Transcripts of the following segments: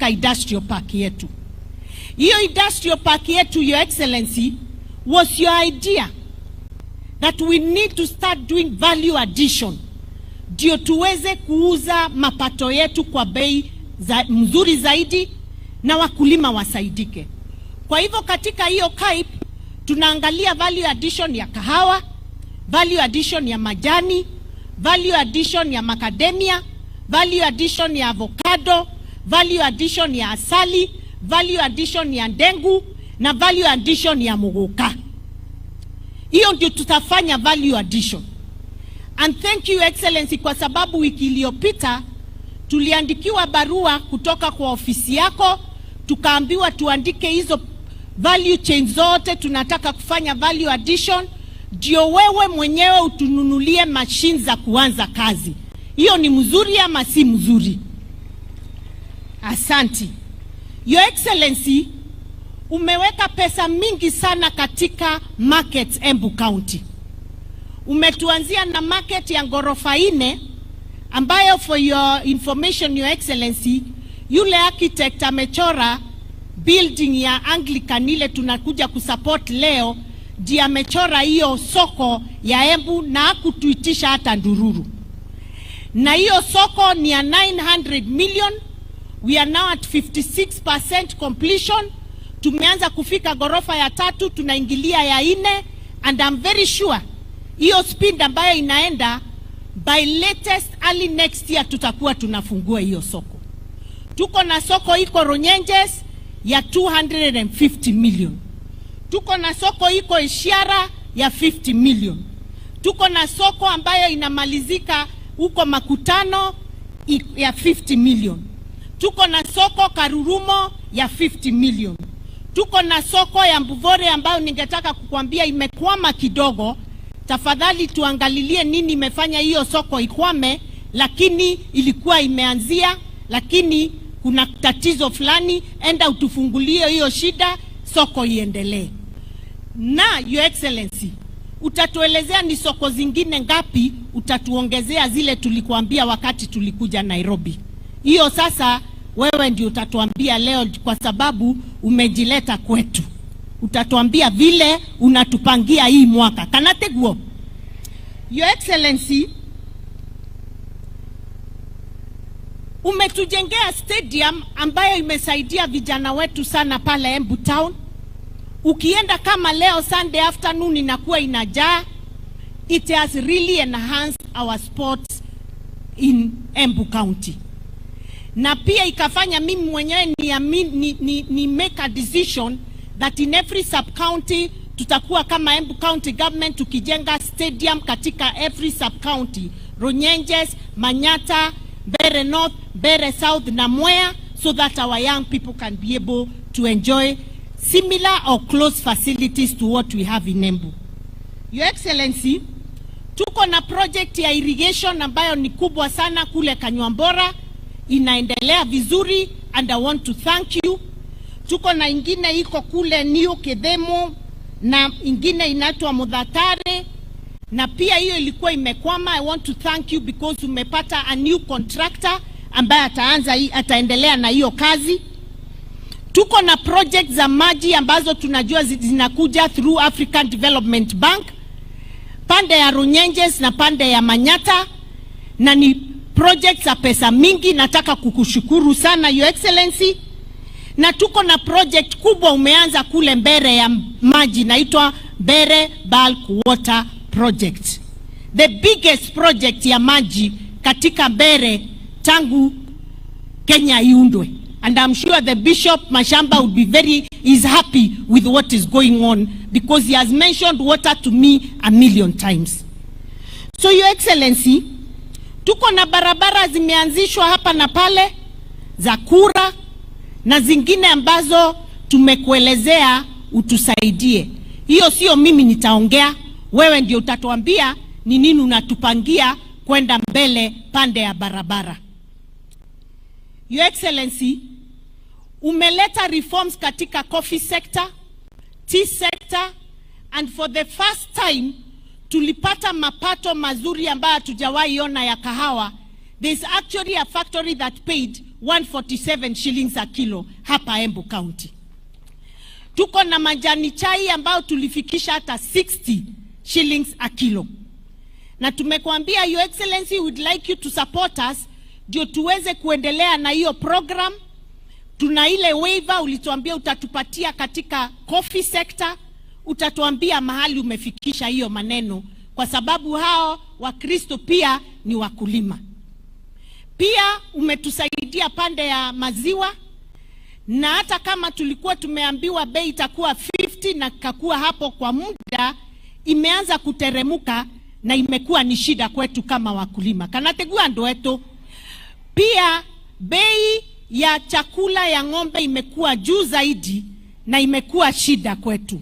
katika industrial park yetu. Hiyo industrial park yetu, Your Excellency, was your idea that we need to start doing value addition ndio tuweze kuuza mapato yetu kwa bei mzuri zaidi na wakulima wasaidike. Kwa hivyo katika hiyo KAIP tunaangalia value addition ya kahawa, value addition ya majani, value addition ya macadamia, value addition ya avocado, value addition ya asali, value addition ya ndengu na value addition ya muguka. Hiyo ndio tutafanya value addition. And thank you Excellency, kwa sababu wiki iliyopita tuliandikiwa barua kutoka kwa ofisi yako, tukaambiwa tuandike hizo value chain zote tunataka kufanya value addition, ndio wewe mwenyewe utununulie machine za kuanza kazi. Hiyo ni mzuri ama si mzuri? Asanti. Your Excellency, umeweka pesa mingi sana katika market Embu County. Umetuanzia na market ya ghorofa 4 ambayo, for your information Your Excellency, yule architect amechora building ya Anglican ile tunakuja kusupport leo, ndiye amechora hiyo soko ya Embu na hakutuitisha hata ndururu. Na hiyo soko ni ya 900 million. We are now at 56% completion. Tumeanza kufika ghorofa ya 3, tunaingilia ya 4, and I'm very sure hiyo speed ambayo inaenda, by latest early next year tutakuwa tunafungua hiyo soko. Tuko na soko iko Runyenjes ya 250 million. Tuko na soko iko Ishara ya 50 million. Tuko na soko ambayo inamalizika huko Makutano ya 50 million. Tuko na soko Karurumo ya 50 million. Tuko na soko ya Mbuvore ambayo ningetaka kukuambia imekwama kidogo. Tafadhali tuangalilie nini imefanya hiyo soko ikwame, lakini ilikuwa imeanzia, lakini kuna tatizo fulani, enda utufungulie hiyo shida, soko iendelee. Na Your Excellency, utatuelezea ni soko zingine ngapi utatuongezea zile tulikuambia wakati tulikuja Nairobi. Hiyo sasa wewe ndio utatuambia leo, kwa sababu umejileta kwetu. Utatuambia vile unatupangia hii mwaka. Kanateguo. Your Excellency, umetujengea stadium ambayo imesaidia vijana wetu sana pale Embu Town. Ukienda kama leo Sunday afternoon inakuwa inajaa. It has really enhanced our sports in Embu County. Na pia ikafanya mimi mwenyewe ni make a decision that in every sub-county tutakuwa kama Embu County government tukijenga stadium katika every sub-county. Runyenjes, Manyata, Mbeere North, Mbeere South na Mwea, so that our young people can be able to enjoy similar or close facilities to what we have in Embu. Your Excellency, tuko na project ya irrigation ambayo ni kubwa sana kule Kanywambora, inaendelea vizuri and I want to thank you. Tuko na ingine iko kule New Kedemo na ingine inaitwa Mudhatare, na pia hiyo ilikuwa imekwama. I want to thank you because umepata a new contractor ambaye ataendelea na hiyo kazi. Tuko na project za maji ambazo tunajua zinakuja through African Development Bank pande ya Runyenjes na pande ya Manyata, na ni project za pesa mingi. Nataka kukushukuru sana Your Excellency. Na tuko na project kubwa umeanza kule Mbeere ya maji, naitwa Mbeere Bulk Water Project, the biggest project ya maji katika Mbeere tangu Kenya iundwe. And I'm sure the Bishop Mashamba is happy with what is going on, because he has mentioned water to me 1,000,000 times. So Your Excellency, tuko na barabara zimeanzishwa hapa na pale za kura na zingine ambazo tumekuelezea utusaidie. Hiyo sio mimi nitaongea, wewe ndio utatuambia ni nini unatupangia kwenda mbele pande ya barabara. Your Excellency, umeleta reforms katika coffee sector, tea sector, and for the first time tulipata mapato mazuri ambayo hatujawahi ona ya kahawa. There's actually a factory that paid 147 shillings a kilo hapa Embu County. Tuko na majani chai ambao tulifikisha hata 60 shillings a kilo. Na tumekuambia Your Excellency would like you to support us ndio tuweze kuendelea na hiyo program. Tuna ile waiver ulituambia utatupatia katika coffee sector, utatuambia mahali umefikisha hiyo maneno, kwa sababu hao Wakristo pia ni wakulima. Pia umetusaidia pande ya maziwa, na hata kama tulikuwa tumeambiwa bei itakuwa 50 na kakua hapo kwa muda, imeanza kuteremuka na imekuwa ni shida kwetu kama wakulima. Kanategua ndo eto. Pia bei ya chakula ya ng'ombe imekuwa juu zaidi na imekuwa shida kwetu.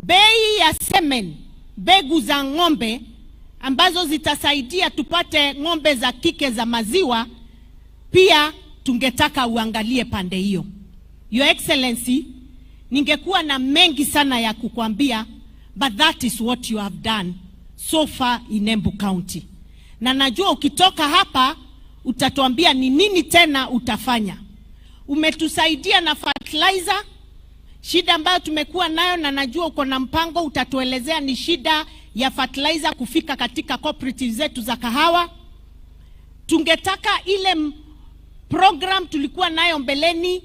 Bei ya semen, mbegu za ng'ombe ambazo zitasaidia tupate ng'ombe za kike za maziwa, pia tungetaka uangalie pande hiyo. Your Excellency, ningekuwa na mengi sana ya kukwambia, but that is what you have done so far in Embu County. Na najua ukitoka hapa utatuambia ni nini tena utafanya. Umetusaidia na fertilizer, shida ambayo tumekuwa nayo, na najua uko na mpango, utatuelezea ni shida ya fertilizer kufika katika cooperatives zetu za kahawa. Tungetaka ile program tulikuwa nayo mbeleni,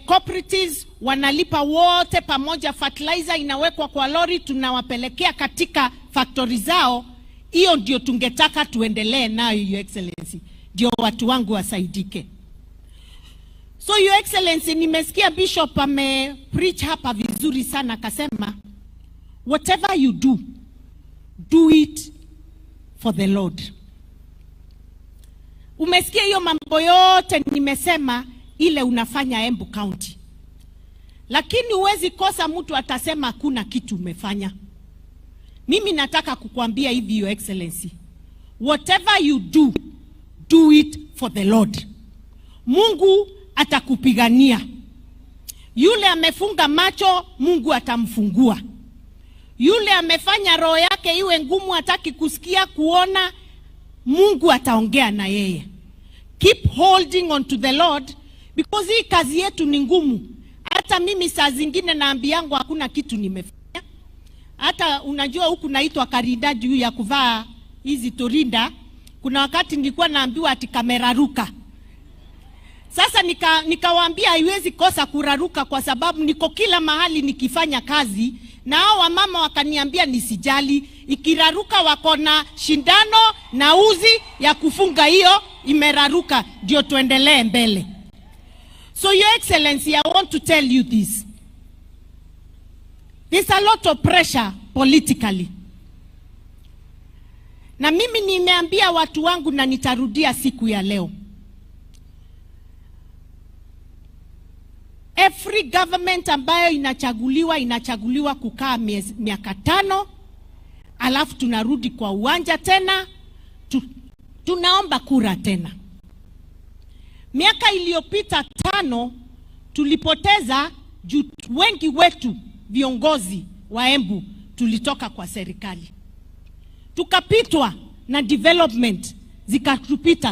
cooperatives wanalipa wote pamoja, fertilizer inawekwa kwa lori, tunawapelekea katika factory zao. Hiyo ndio tungetaka tuendelee nayo, Your Excellency, ndio watu wangu wasaidike. So Your Excellency, nimesikia Bishop preach hapa vizuri sana, akasema whatever you do, do it for the Lord. Umesikia hiyo mambo yote nimesema ile unafanya Embu County. Lakini huwezi kosa mtu atasema hakuna kitu umefanya. Mimi nataka kukuambia hivi, Your Excellency, whatever you do, do it for the Lord. Mungu atakupigania. Yule amefunga macho, Mungu atamfungua. Yule amefanya roho yake iwe ngumu, hataki kusikia kuona, Mungu ataongea na yeye. Keep holding on to the Lord, because hii kazi yetu ni ngumu. Hata mimi saa zingine naambiangu hakuna kitu nimefanya. Hata unajua huku naitwa Karida juu ya kuvaa hizi torinda. Kuna wakati nilikuwa naambiwa ati kamera ruka. Sasa nikawaambia haiwezi kosa kuraruka, kwa sababu niko kila mahali nikifanya kazi, na hao wamama wakaniambia nisijali, ikiraruka wako na shindano na uzi ya kufunga, hiyo imeraruka, ndio tuendelee mbele. So Your Excellency, I want to tell you this. There's a lot of pressure politically. Na mimi nimeambia watu wangu na nitarudia siku ya leo. Every government ambayo inachaguliwa kukaa miaka 5, alafu tunarudi kwa uwanja tena, tunaomba kura tena. Miaka iliyopita 5 tulipoteza juu wengi wetu viongozi wa Embu tulitoka kwa serikali. Tukapitwa na development,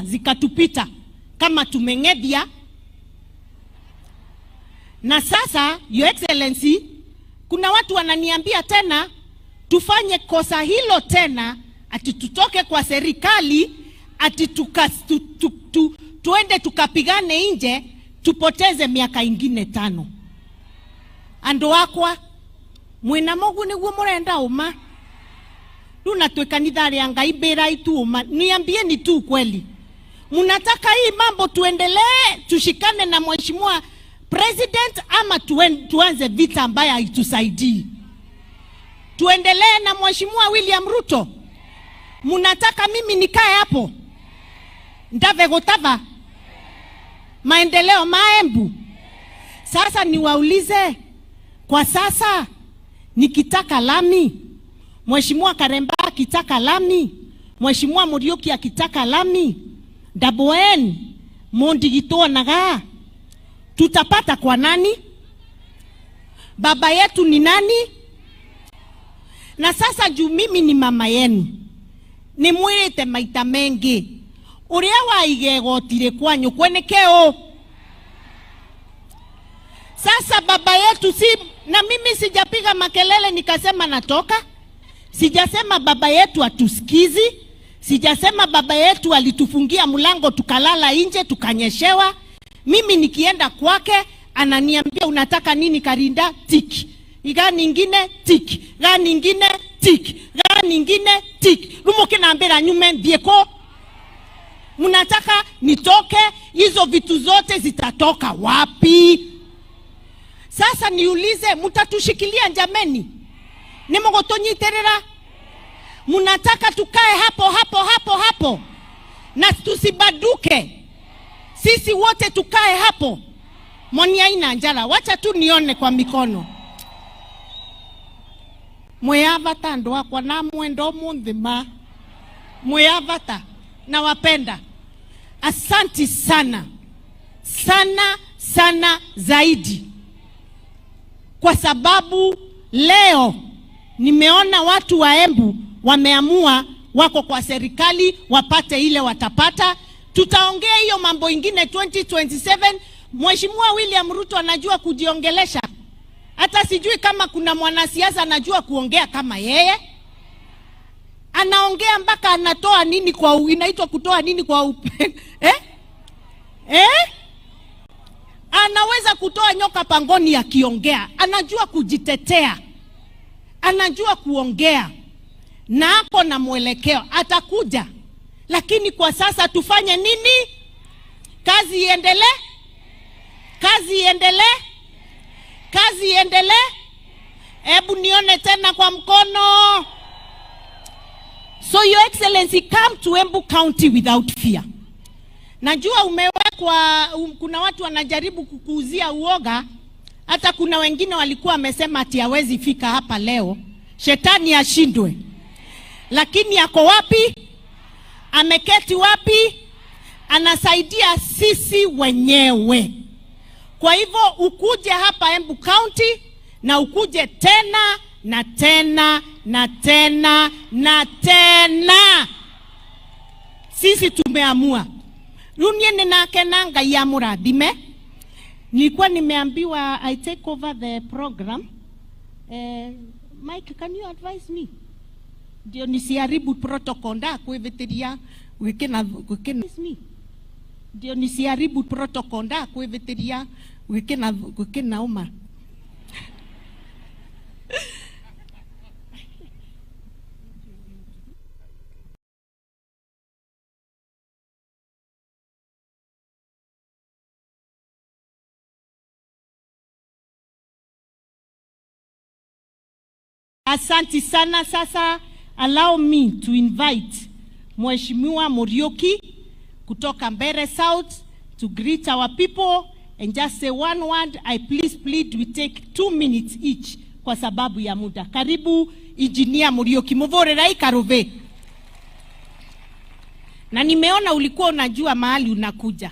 zikatupita kama tumeng'edhia. Na sasa Your Excellency, kuna watu wananiambia tena tufanye kosa hilo tena, ati tutoke kwa serikali, ati tuende tukapigane nje, tupoteze miaka ingine 5. Ando wakwa mwena mogu niguo murenda uma. Luna tuekanitha ria Ngai mbira itu uma. Niambieni tu kweli, munataka hii mambo tuendelee, tushikane na Mheshimiwa President, ama tuanze vita ambaye haitusaidii? Tuendelee na Mheshimiwa William Ruto? Munataka mimi nikae hapo ndave gotava maendeleo maembu? Sasa niwaulize, kwa sasa nikitaka lami, Mheshimiwa Karemba akitaka lami, Mheshimiwa Muriuki akitaka lami, Daboen Mondigito naga, tutapata kwa nani? Baba yetu ni nani? Na sasa juu mimi ni mama yenu, nimwite maita mengi, uria waige gotire kwanyu kwenekeo. Sasa baba yetu na mimi sijapiga makelele nikasema natoka. Sijasema baba yetu atusikizi. Sijasema baba yetu alitufungia mlango tukalala nje tukanyeshewa. Mimi nikienda kwake ananiambia unataka nini Karinda? Tiki. Gani ingine? Tiki. Gani ingine? Tiki. Gani ingine? Tiki. Lumuke naambia nyume ndieko. Mnataka nitoke, hizo vitu zote zitatoka wapi? Sasa niulize, mtatushikilia njameni? Nimogotonyiterera? Mnataka tukae hapo na tusibaduke? Sisi wote tukae hapo? Monia ina njala, wacha tu nione kwa mikono. Mweyavata ndo wakwa na mwendo mundhima. Mweyavata na wapenda. Asanti sana. Sana zaidi. Kwa sababu leo nimeona watu wa Embu wameamua wako kwa serikali wapate ile watapata. Tutaongea hiyo mambo ingine 2027. Mheshimiwa William Ruto anajua kujiongelesha. Hata sijui kama kuna mwanasiasa anajua kuongea kama yeye. Anaongea mpaka anatoa nini kwa inaitwa kutoa nini kwa Anaweza kutoa nyoka pangoni akiongea. Anajua kujitetea. Anajua kuongea. Na ako na mwelekeo. Atakuja. Lakini kwa sasa tufanye nini? Kazi iendelee? Kazi iendelee? Kazi iendelee? Hebu nione tena kwa mkono. So Your Excellency, come to Embu County without fear. Najua umewekwa, kuna watu wanajaribu kukuuzia uoga. Hata kuna wengine walikuwa wamesema ati hawezi fika hapa leo. Shetani ashindwe. Lakini yako wapi? Ameketi wapi? Anasaidia sisi wenyewe. Kwa hivyo ukuje hapa Embu County na ukuje tena na tena na tena na tena. Sisi tumeamua. Runie ninake nanga ya muradime. Nilikuwa nimeambiwa I take over the program. Mike, can you advise me? Ndio nisiharibu protocol nda kuivitiria wikina me. Ndio nisiharibu protocol nda kuivitiria wikina uma. Asante sana. Sasa allow me to invite Mheshimiwa Muriuki kutoka Mbeere South to greet our people and just say one word. I plead we take 2 minutes each kwa sababu ya muda. Karibu Engineer Muriuki. Muvorera ikarove. Na nimeona ulikuwa unajua mahali unakuja.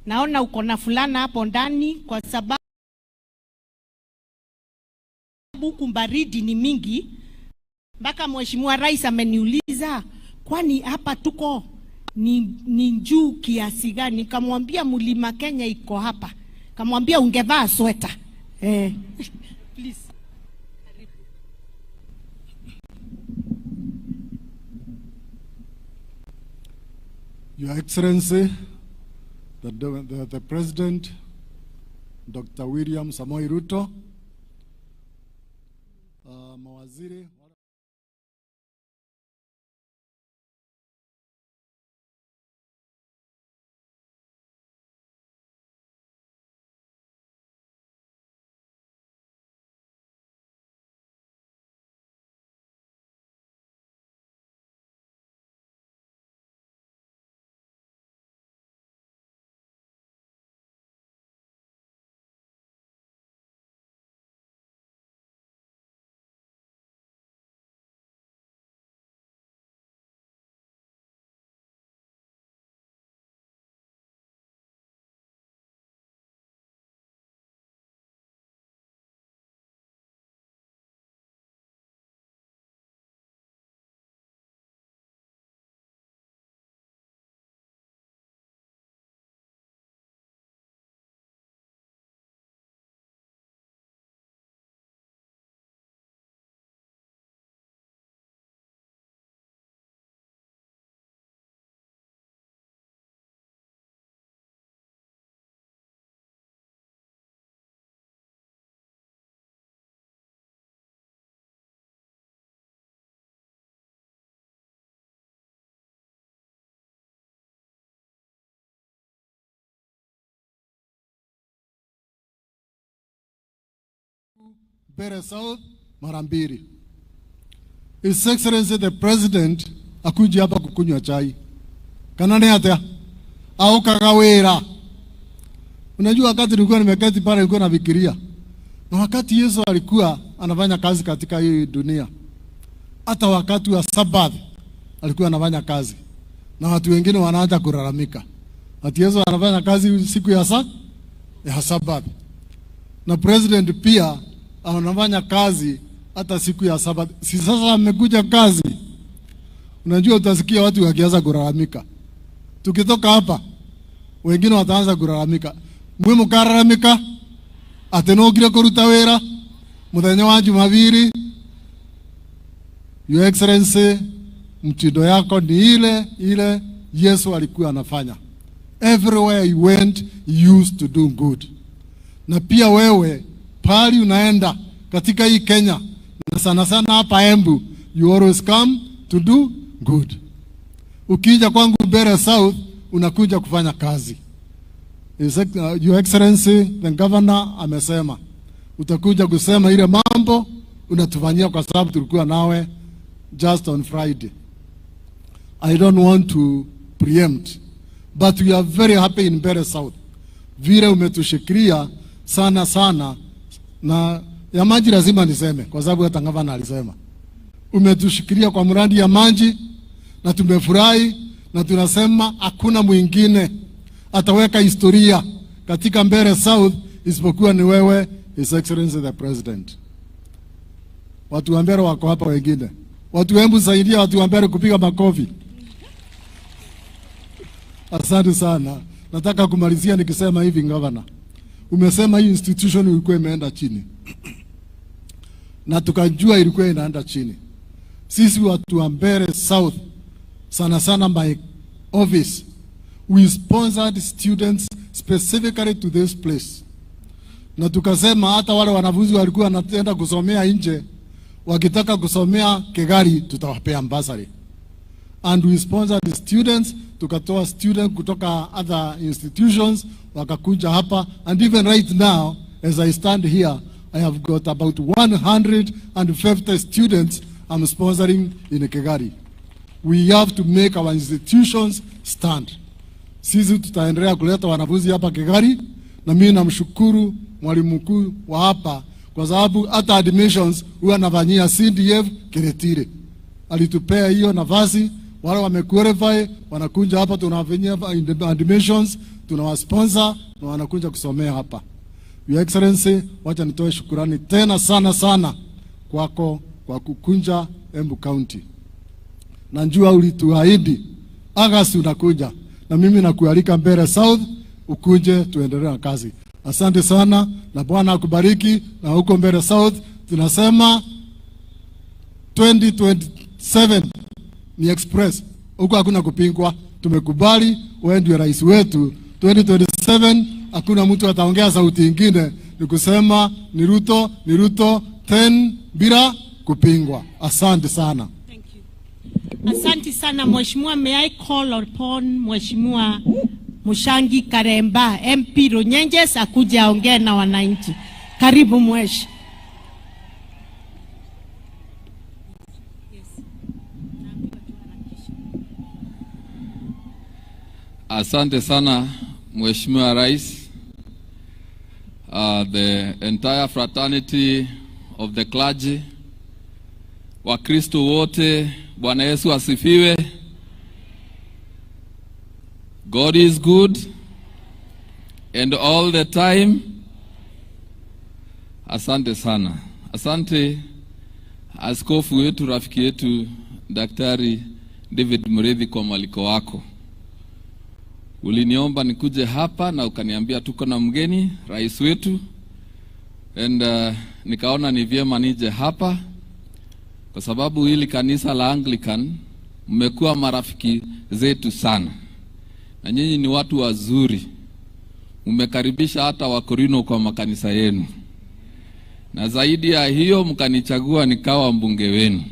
Naona uko na fulana hapo ndani kwa sababu kumbaridi ni mingi. Mpaka Mheshimiwa Rais ameniuliza kwani hapa tuko ni juu kiasi gani? Nikamwambia Mlima Kenya iko hapa. Kamwambia ungevaa sweta. Please. Your Excellency, the President, Dr. William Samoei Ruto, mawaziri Mbeere South mara mbili. His Excellency the President akuji hapa kukunywa chai. Kanane atea au kagawera. Unajua wakati nilikuwa nimeketi pale nilikuwa nafikiria. Na wakati Yesu alikuwa anafanya kazi katika hii dunia. Hata wakati wa Sabato alikuwa anafanya kazi. Na watu wengine wanaanza kulalamika. Ati Yesu anafanya kazi siku ya Sabato. Na President pia anafanya kazi hata siku ya Sabato. Si sasa amekuja kazi. Unajua utasikia watu wakianza kulalamika. Tukitoka hapa wengine wataanza kulalamika. Mwe mukaralamika atenogire kuruta wera muthenya wa Jumapili. Your Excellency, mtindo yako ni ile Yesu alikuwa anafanya. Everywhere he went, he used to do good. Na pia wewe pali unaenda katika hii Kenya na sana sana hapa Embu, you always come to do good. Ukija kwangu Mbeere South unakuja kufanya kazi. Your Excellency the Governor amesema utakuja kusema ile mambo unatufanyia kwa sababu tulikuwa nawe just on Friday. I don't want to preempt, but we are very happy in Mbeere South. Vile umetushikilia sana na ya maji lazima niseme kwa sababu hata Governor alisema. Umetushikilia kwa mradi ya maji na tumefurahi na tunasema hakuna mwingine ataweka historia katika Mbeere South isipokuwa ni wewe, His Excellency the President. Watu wa Mbeere wako hapa wengine. Watu wa Embu saidia watu wa Mbeere kupiga makofi. Asante sana. Nataka kumalizia nikisema hivi Governor. Umesema hii institution ilikuwa imeenda chini. Na tukajua ilikuwa inaenda chini. Sisi watu wa Mbeere South sana my office, we sponsored students specifically to this place. Na tukasema hata wale wanafunzi walikuwa wanaenda kusomea nje wakitaka kusomea Kegari tutawapea bursary. And we sponsored students, tukatoa students kutoka other institutions wakakuja hapa, and even right now as I stand here I have got about 150 students I'm sponsoring in Kegari. We have to make our institutions stand. Sisi tutaendelea kuleta wanafunzi hapa Kegari, na mimi namshukuru mwalimu mkuu wa hapa kwa sababu hata admissions huwa anafanyia CDF Kiretire. Alitupea hiyo nafasi, wale wamequalify wanakuja hapa tunawafanyia admissions, tunawasponsor na wanakuja kusomea hapa. Your Excellency, wacha nitoe shukrani tena sana kwako kwa kukunja Embu County. Na njua ulituahidi August unakuja, na mimi nakualika Mbeere South ukuje tuendelee na kazi. Asante sana na Bwana akubariki. Na huko Mbeere South tunasema 2027 ni express. Huko hakuna kupingwa. Tumekubali wewe ndiye rais wetu. 2027 hakuna mtu ataongea sauti nyingine, ni kusema ni Ruto 10 bila kupingwa. Asante sana. Thank you. Asante sana Mheshimiwa. May I call upon Mheshimiwa Mushangi Karemba MP Runyenjes akuja aongee na wananchi. Karibu mweshi. Asante sana Mheshimiwa Rais. The entire fraternity of the clergy, Wakristo wote, Bwana Yesu asifiwe. God is good and all the time. Asante sana. Asante askofu wetu, rafiki yetu Daktari David Mureithi kwa mwaliko wako. Uliniomba nikuje hapa na ukaniambia tuko na mgeni rais wetu, and nikaona ni vyema nije hapa kwa sababu hili kanisa la Anglican mmekuwa marafiki zetu sana, na nyinyi ni watu wazuri. Mmekaribisha hata Wakorino kwa makanisa yenu, na zaidi ya hiyo mkanichagua nikawa mbunge wenu.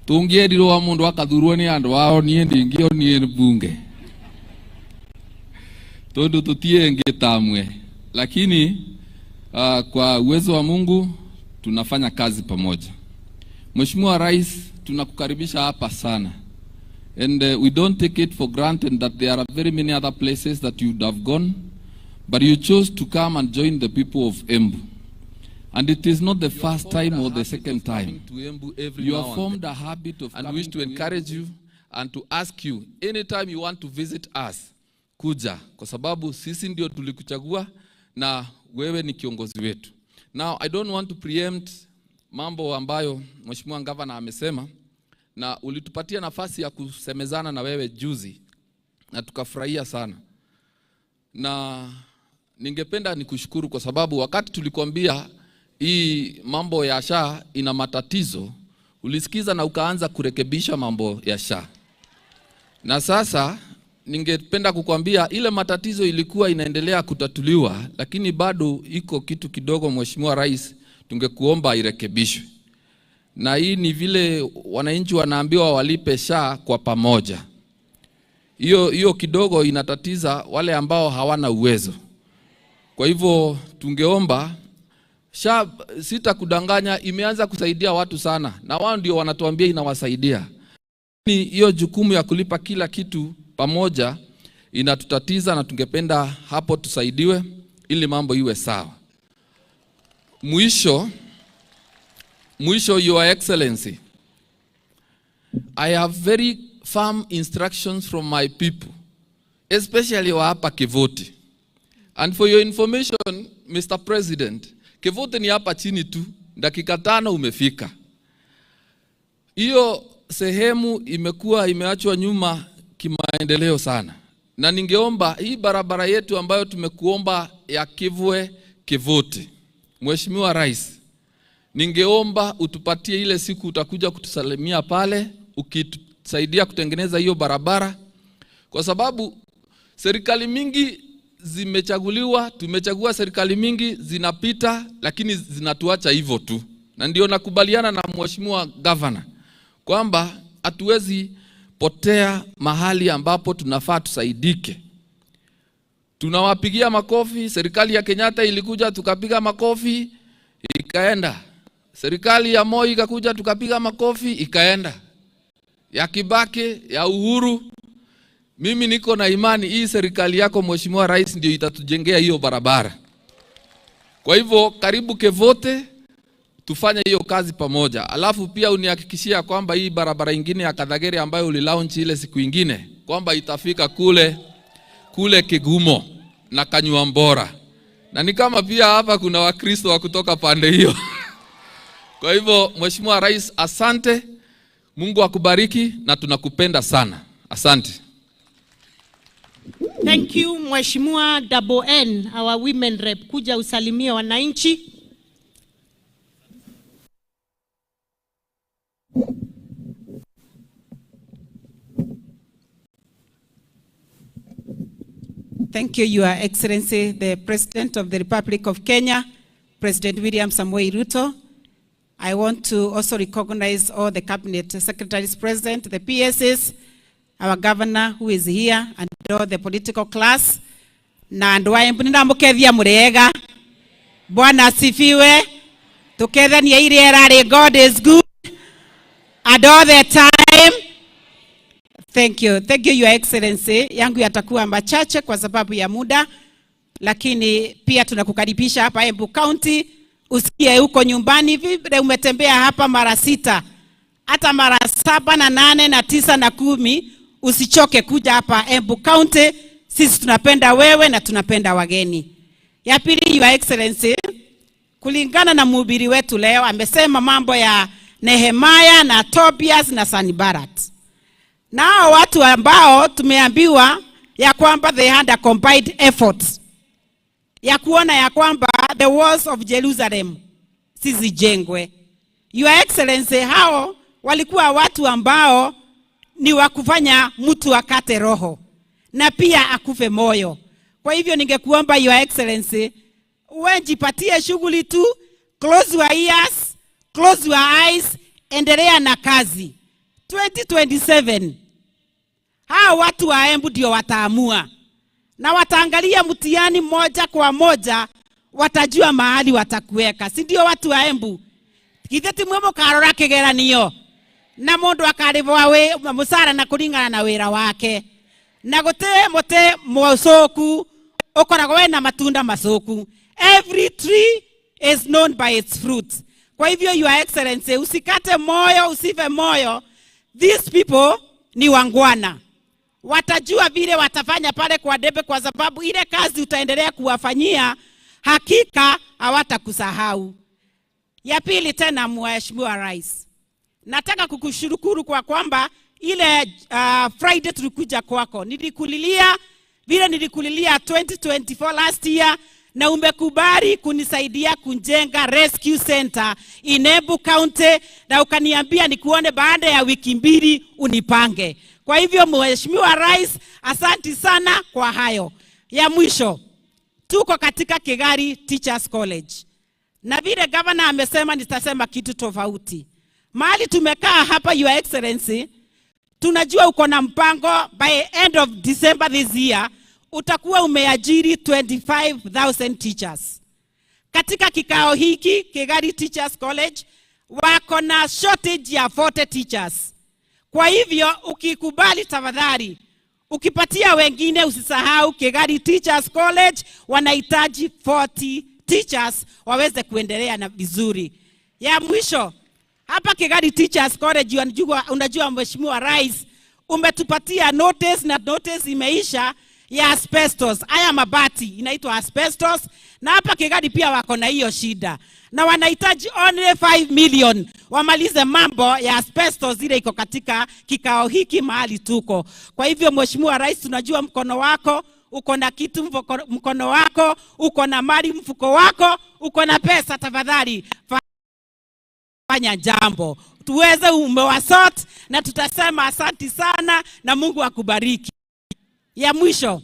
Tungiedirwo wa mundu akathurwo ni andu wao, nie ndingio nie bunge tondu tutie ngitamwe, lakini kwa uwezo wa Mungu tunafanya kazi pamoja. Mheshimiwa Rais, tunakukaribisha hapa sana. And we don't take it for granted that there are very many other places that you would have gone, but you chose to come and join the people of Embu. And it is not the first time or the second time. You have formed a habit of, and wish to encourage you and to ask you anytime you want to visit us, kuja, kwa sababu sisi ndio tulikuchagua na wewe ni kiongozi wetu. Now I don't want to preempt mambo ambayo Mheshimiwa Gavana amesema, na ulitupatia nafasi ya kusemezana na wewe juzi na tukafurahia sana. Na ningependa nikushukuru kwa sababu wakati tulikwambia hii mambo ya SHA ina matatizo, ulisikiza na ukaanza kurekebisha mambo ya SHA. Na sasa ningependa kukwambia ile matatizo ilikuwa inaendelea kutatuliwa, lakini bado iko kitu kidogo Mheshimiwa Rais, tungekuomba irekebishwe. Na hii ni vile wananchi wanaambiwa walipe SHA kwa pamoja. Hiyo kidogo inatatiza wale ambao hawana uwezo. Kwa hivyo tungeomba SHA, sitakudanganya, imeanza kusaidia watu sana na wao ndio wanatuambia inawasaidia. Hiyo jukumu ya kulipa kila kitu pamoja inatutatiza na tungependa hapo tusaidiwe ili mambo iwe sawa. Mwisho, Your Excellency, I have very firm instructions from my people, especially wa hapa Kivoti. And for your information, Mr. President, Kivoti ni hapa chini tu, dakika 5 umefika. Hiyo sehemu imekuwa imeachwa nyuma kimaendeleo sana. Na ningeomba hii barabara yetu ambayo tumekuomba ya Kivwe Kivoti, Mheshimiwa Rais, ningeomba utupatie ile siku utakuja kutusalimia pale, ukitusaidia kutengeneza hiyo barabara. Kwa sababu serikali mingi zimechaguliwa, tumechagua serikali mingi zinapita, lakini zinatuacha hivyo tu. Na ndio nakubaliana na Mheshimiwa Governor kwamba hatuwezi potea mahali ambapo tunafaa tusaidike. Tunawapigia makofi, serikali ya Kenyatta ilikuja tukapiga makofi, ikaenda. Serikali ya Moi ikakuja tukapiga makofi, ikaenda. Ya Kibaki, ya Uhuru, mimi niko na imani hii serikali yako Mheshimiwa Rais ndio itatujengea hiyo barabara. Kwa hivyo karibu Kevote, tufanye hiyo kazi pamoja. Alafu pia unihakikishia kwamba hii barabara ingine ya Kadhageri ambayo ulilaunch ile siku ingine kwamba itafika kule Kigumo na Kanyuambora. Na ni kama pia hapa kuna Wakristo wa kutoka pande hiyo. Kwa hivyo Mheshimiwa Rais, asante. Mungu akubariki na tunakupenda sana. Asante. Thank you Mheshimiwa N, our women rep, kuja usalimie wananchi. Thank you, Your Excellency, the President of the Republic of Kenya, President William Samoei Ruto. I want to also recognize all the cabinet secretaries present, the PSs, our governor who is here, and all the political class. Na ndoa mbona mukethia murega. Bwana asifiwe. Tukethania ile era, God is good and all the time. Thank you, Your Excellency. Yangu yatakuwa machache kwa sababu ya muda, lakini pia tunakukaribisha hapa Embu County. Usikie huko nyumbani vile umetembea hapa mara 6, hata mara 7 na 8 na 9 na 10, usichoke kuja hapa Embu County. Sisi tunapenda wewe na tunapenda wageni. Ya pili, Your Excellency, kulingana na mhubiri wetu leo amesema mambo ya Nehemiah na Tobias na Sanballat. Nao watu ambao tumeambiwa ya kwamba they had a combined effort ya kuona ya kwamba the walls of Jerusalem sizijengwe. Your Excellency, hao walikuwa watu ambao ni wakufanya mtu akate roho na pia akufe moyo. Kwa hivyo ningekuomba Your Excellency, ujipatie shughuli tu, close your ears, close your eyes, endelea na kazi. 2027 hao watu wa Embu ndio wataamua na wataangalia mtihani moja kwa moja, watajua mahali watakuweka. Si ndio watu wa Embu? Githeti mwe mukarora kigeranio na mundu akarivwa we musara na kuringana na wira wake na gute muti mucoku ukoragwo na matunda macoku. Every tree is known by its fruit. Kwa hivyo Your Excellency, usikate moyo, usive moyo. These people ni wangwana, watajua vile watafanya pale kwa debe, kwa sababu ile kazi utaendelea kuwafanyia hakika hawatakusahau. Ya pili tena, Mheshimiwa Rais, nataka kukushukuru kwa kwamba ile Friday tulikuja kwako, nilikulilia vile nilikulilia 2024 last year, na umekubali kunisaidia kujenga rescue center in Embu County, na ukaniambia nikuone baada ya wiki 2 unipange. Kwa hivyo Mheshimiwa Rais, asanti sana kwa hayo. Ya mwisho, tuko katika Kigari Teachers College, na vile governor amesema nitasema kitu tofauti. Mahali tumekaa hapa, Your Excellency, tunajua uko na mpango by end of December this year utakuwa umeajiri 25,000 teachers. Katika kikao hiki Kigari Teachers College wako na shortage ya 40 teachers. Kwa hivyo ukikubali, tafadhali ukipatia wengine usisahau Kigari Teachers College wanahitaji 40 teachers waweze kuendelea na vizuri. Ya mwisho, hapa Kigari Teachers College unajua Mheshimiwa Rais umetupatia notice, na notice imeisha ya asbestos. Haya mabati inaitwa asbestos, na hapa Kigari pia wako na hiyo shida, na wanahitaji only 5 million wamalize mambo ya asbestos ile iko katika kikao hiki mahali tuko. Kwa hivyo Mheshimiwa Rais, tunajua mkono wako uko na kitu, mkono wako uko na mali, mfuko wako uko na pesa. Tafadhali fanya jambo tuweze umewasort, na tutasema asanti sana na Mungu akubariki. Ya mwisho,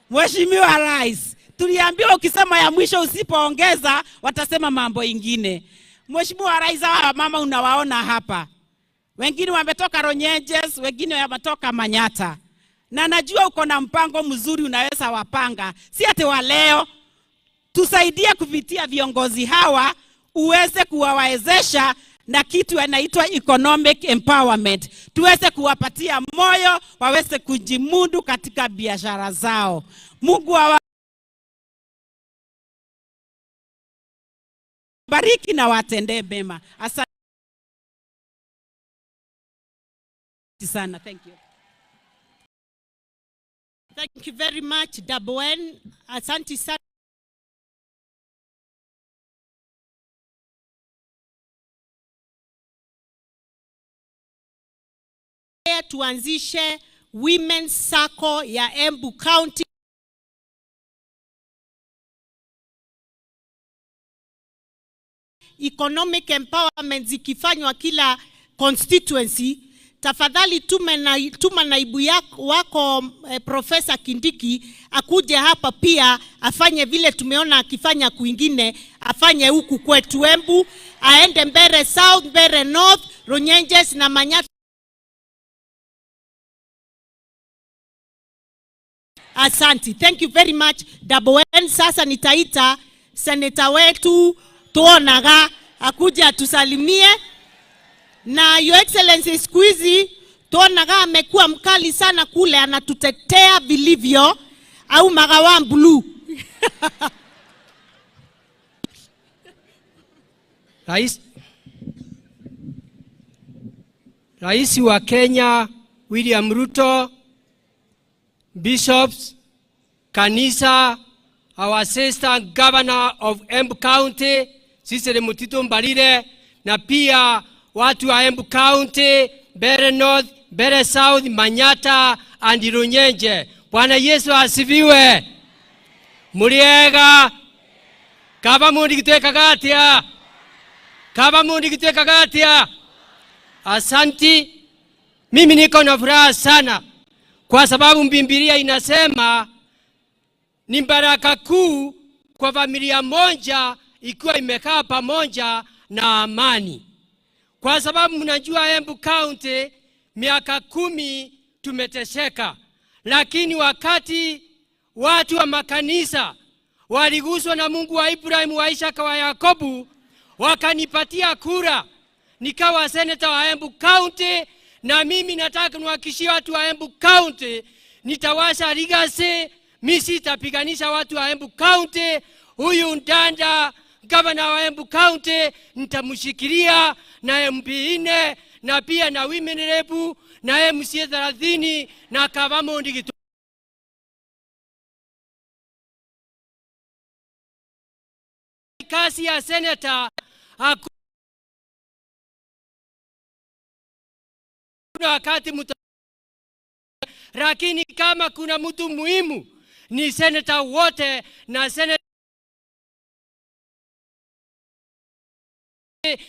Mheshimiwa Rais, tuliambiwa ukisema ya mwisho usipoongeza watasema mambo ingine. Mheshimiwa Rais, hawa mama unawaona hapa, wengine wametoka Ronyenjes, wengine wametoka Manyata, na najua uko na mpango mzuri unaweza wapanga, si ati wa leo. Tusaidie kupitia viongozi hawa uweze kuwawezesha na kitu inaitwa economic empowerment, tuweze kuwapatia moyo waweze kujimudu katika biashara zao. Mungu awabariki na watendee mema. Asante sana. Thank you. Thank you very much, Daboen. Asante sana. Tuanzishe Women's Circle ya Embu County. Economic empowerment zikifanywa kila constituency. Tafadhali tuma naibu wako Profesa Kindiki akuje hapa pia afanye vile tumeona akifanya kwingine, afanye huku kwetu Embu, aende Mbeere South, Mbeere North, Ronyenjes na Manyata. Asante. Thank you very much, Daboen. Sasa nitaita seneta wetu Tuonaga akuja atusalimie. Na Your Excellency, siku hizi Tuonaga amekuwa mkali sana kule, anatutetea vilivyo, au magawa blue. Rais wa Kenya William Ruto, bishops, kanisa, our assistant governor of Embu County, Cecily Mutito Mbarire, na pia watu wa Embu County, Mbeere North, Mbeere South, Manyata and Runyenje. Bwana Yesu asifiwe. Muriega. Kaba mundi kiteka gatia. Asanti. Mimi niko na furaha sana, kwa sababu Biblia inasema ni baraka kuu kwa familia moja ikiwa imekaa pamoja na amani. Kwa sababu mnajua Embu County miaka 10 tumeteseka, lakini wakati watu wa makanisa waliguswa na Mungu wa Ibrahimu, wa Isaka, wa Yakobo, wakanipatia kura nikawa senator wa Embu County. Na mimi nataka niwahakikishie watu wa Embu County, nitawasha legacy. Mimi sitapiganisha watu wa Embu County. Huyu Ndanda, gavana wa Embu County, nitamshikilia na MP 4 na pia na women rep na MCA 30 na Kavamo Ndigito. Kasi ya senator hakuna wakati lakini kama kuna mtu muhimu ni senator wote, na senator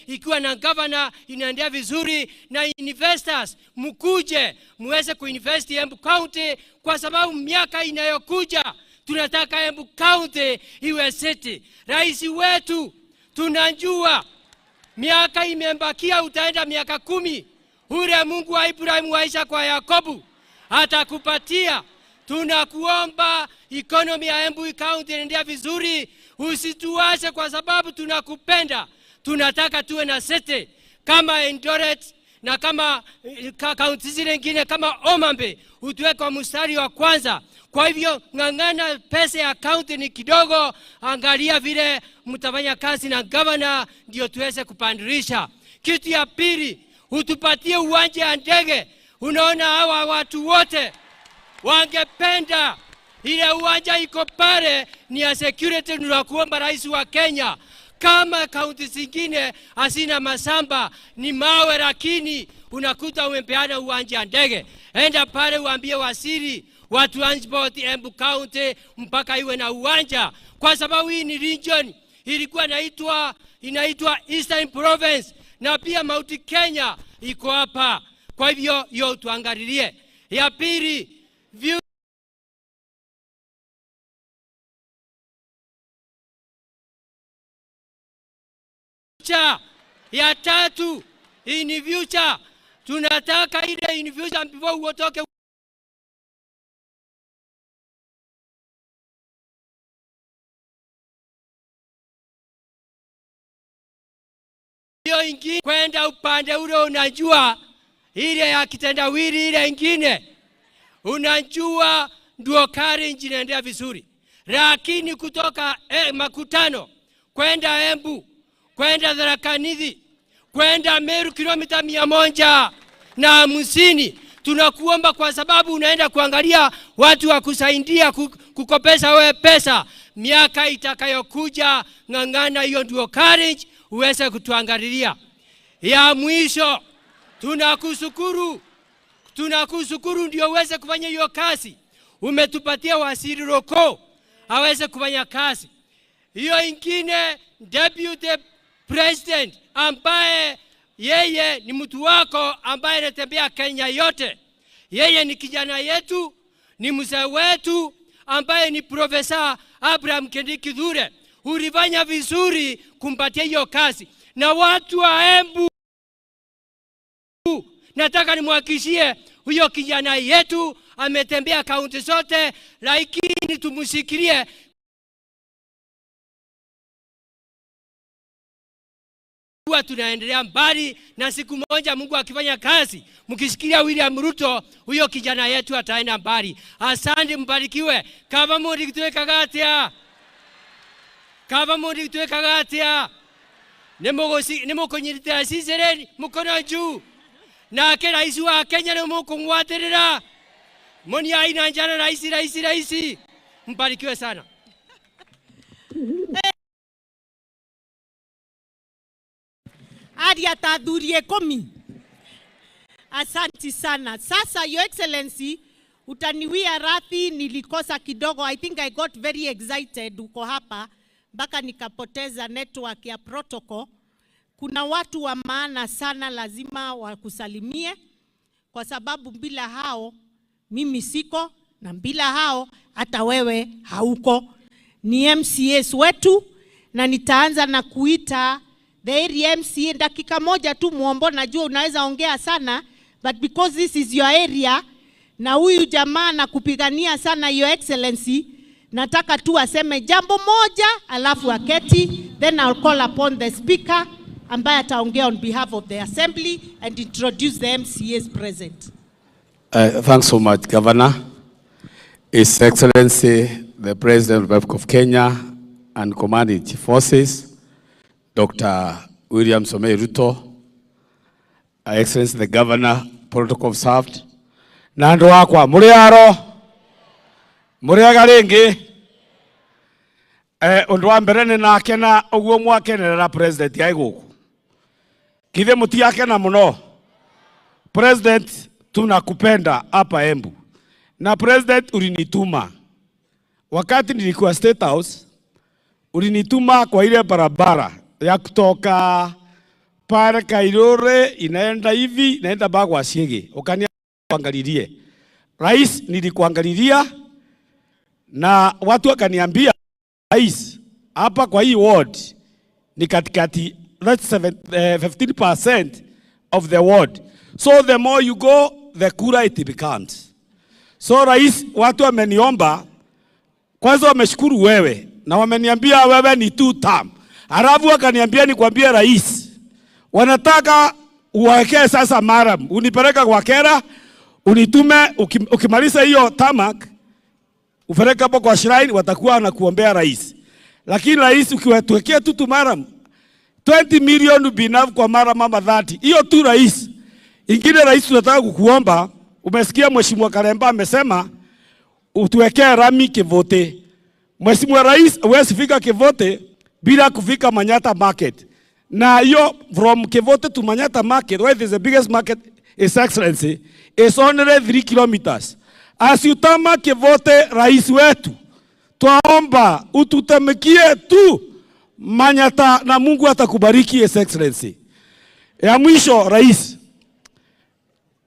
ikiwa na governor inaendelea vizuri. Na investors mkuje muweze kuinvest Embu County, kwa sababu miaka inayokuja tunataka Embu County iwe city. Rais wetu tunajua miaka imebakia, utaenda miaka 10. Ule Mungu wa Ibrahimu, wa Isaka, kwa Yakobo atakupatia. Tunakuomba economy ya Embu County iendelee vizuri, usituache kwa sababu tunakupenda. Tunataka tuwe na city kama Eldoret na kama kaunti zile nyingine kama Omambe, utuwe kwa mstari wa kwanza. Kwa hivyo ng'ang'ana, pesa ya county ni kidogo, angalia vile mtafanya kazi na governor ndio tuweze kupandirisha. Kitu ya pili, utupatie uwanja wa ndege. Unaona hawa watu wote wangependa ile uwanja iko pale, ni ya security. Tunakuomba rais wa Kenya, kama kaunti zingine hasina masamba ni mawe, lakini unakuta umepeana uwanja wa ndege, enda pale uambie waziri wa transport Embu County mpaka iwe na uwanja, kwa sababu hii ni region ilikuwa inaitwa Eastern Province, na pia Mount Kenya iko hapa. Kwa hivyo hiyo tuangalilie. Ya pili, ya tatu, in future tunataka ile in future before utoke hiyo ingine kwenda upande ule. Unajua ile ya kitendawili ile ingine, unajua ndio kari inaendelea vizuri, lakini kutoka Makutano kwenda Embu kwenda Tharaka Nithi kwenda Meru kilomita 150. Tunakuomba kwa sababu unaenda kuangalia watu wa kusaidia kukopesa wewe pesa. Miaka itakayokuja ng'ang'ana hiyo ndio courage uweze kutuangalilia. Ya mwisho, tunakushukuru ndio uweze kufanya hiyo kazi. Umetupatia waziri Roko aweze kufanya kazi. Hiyo ingine deputy president ambaye yeye ni mtu wako ambaye anatembea Kenya yote. Yeye ni kijana yetu, ni mzee wetu ambaye ni Profesa Abraham Kindiki Kithure. Ulifanya vizuri kumpatia hiyo kazi. Na watu wa Embu, nataka nimhakikishie huyo kijana yetu ametembea kaunti zote, lakini tumushikilie. Tunaendelea mbali, na siku moja Mungu akifanya kazi, mkisikia William Ruto, huyo kijana yetu ataenda mbali. Asante, mbarikiwe. Kavamo Ndigito Kagatia. Kavamo Ndigito Kagatia. Nemokonyirita sisere mukono juu. Na ke rais wa Kenya nemokongwaterera. Moni aina njana rais. Mbarikiwe sana. Adia tadurie komi. Asanti sana. Sasa Your Excellency, utaniwia radhi nilikosa kidogo. I think I got very excited uko hapa mpaka nikapoteza network ya protocol. Kuna watu wa maana sana lazima wakusalimie, kwa sababu bila hao mimi siko, na bila hao hata wewe hauko. Ni MCAs wetu, na nitaanza na kuita the area MCA. Dakika moja tu Muombo, najua unaweza ongea sana, but because this is your area na huyu jamaa na kupigania sana Your Excellency, nataka tu aseme jambo moja alafu aketi, then I'll call upon the speaker ambaye ataongea on behalf of the assembly and introduce the MCAs present. Thanks so much, Governor. His Excellency, the President of the Republic of Kenya and Commanding Chief Forces, Dr. William Samoei Ruto, Excellency the Governor, protocol observed. Nando wakwa, muriaro, muriaga ringi. Undu wa mbere ni nakena uguo mwakenerera President yai guku. Kithe mutiakena muno. President, tunakupenda hapa Embu. Na President ulinituma. Wakati nilikuwa State House, ulinituma kwa ile barabara ya kutoka pale Kairore inaenda hivi, inaenda Bagwa Siege. Ukaniangalilie. Rais, nilikuangalilia na watu wakaniambia, Rais, hapa kwa hii ward ni katikati, that's 15% of the ward. So the more you go, the cooler it becomes. So Rais, watu wameniomba, kwanza wameshukuru wewe na wameniambia wewe ni 2 term. Halafu wakaniambia nikwambie Rais, wanataka uwekee sasa maram, unipeleka kwa kera, unitume, ukimaliza hiyo tamak, upeleka hapo kwa shrine, watakuwa wanakuombea Rais. Lakini Rais, ukiwatuwekea tu maram, 20 million will be enough kwa maram mama 30. Hiyo tu Rais. Ingine Rais, tunataka kukuomba, umesikia Mheshimiwa Karemba amesema utuwekee rami Kivote. Mheshimiwa Rais, huwezi fika Kivote bila kufika Manyata Market. Na hiyo from Kivote to Manyata Market, where is the biggest market, His Excellency, is only 3 kilometers. As you tama Kivote, Rais wetu, twaomba ututemekie tu Manyata na Mungu atakubariki, His Excellency. Ya mwisho Rais,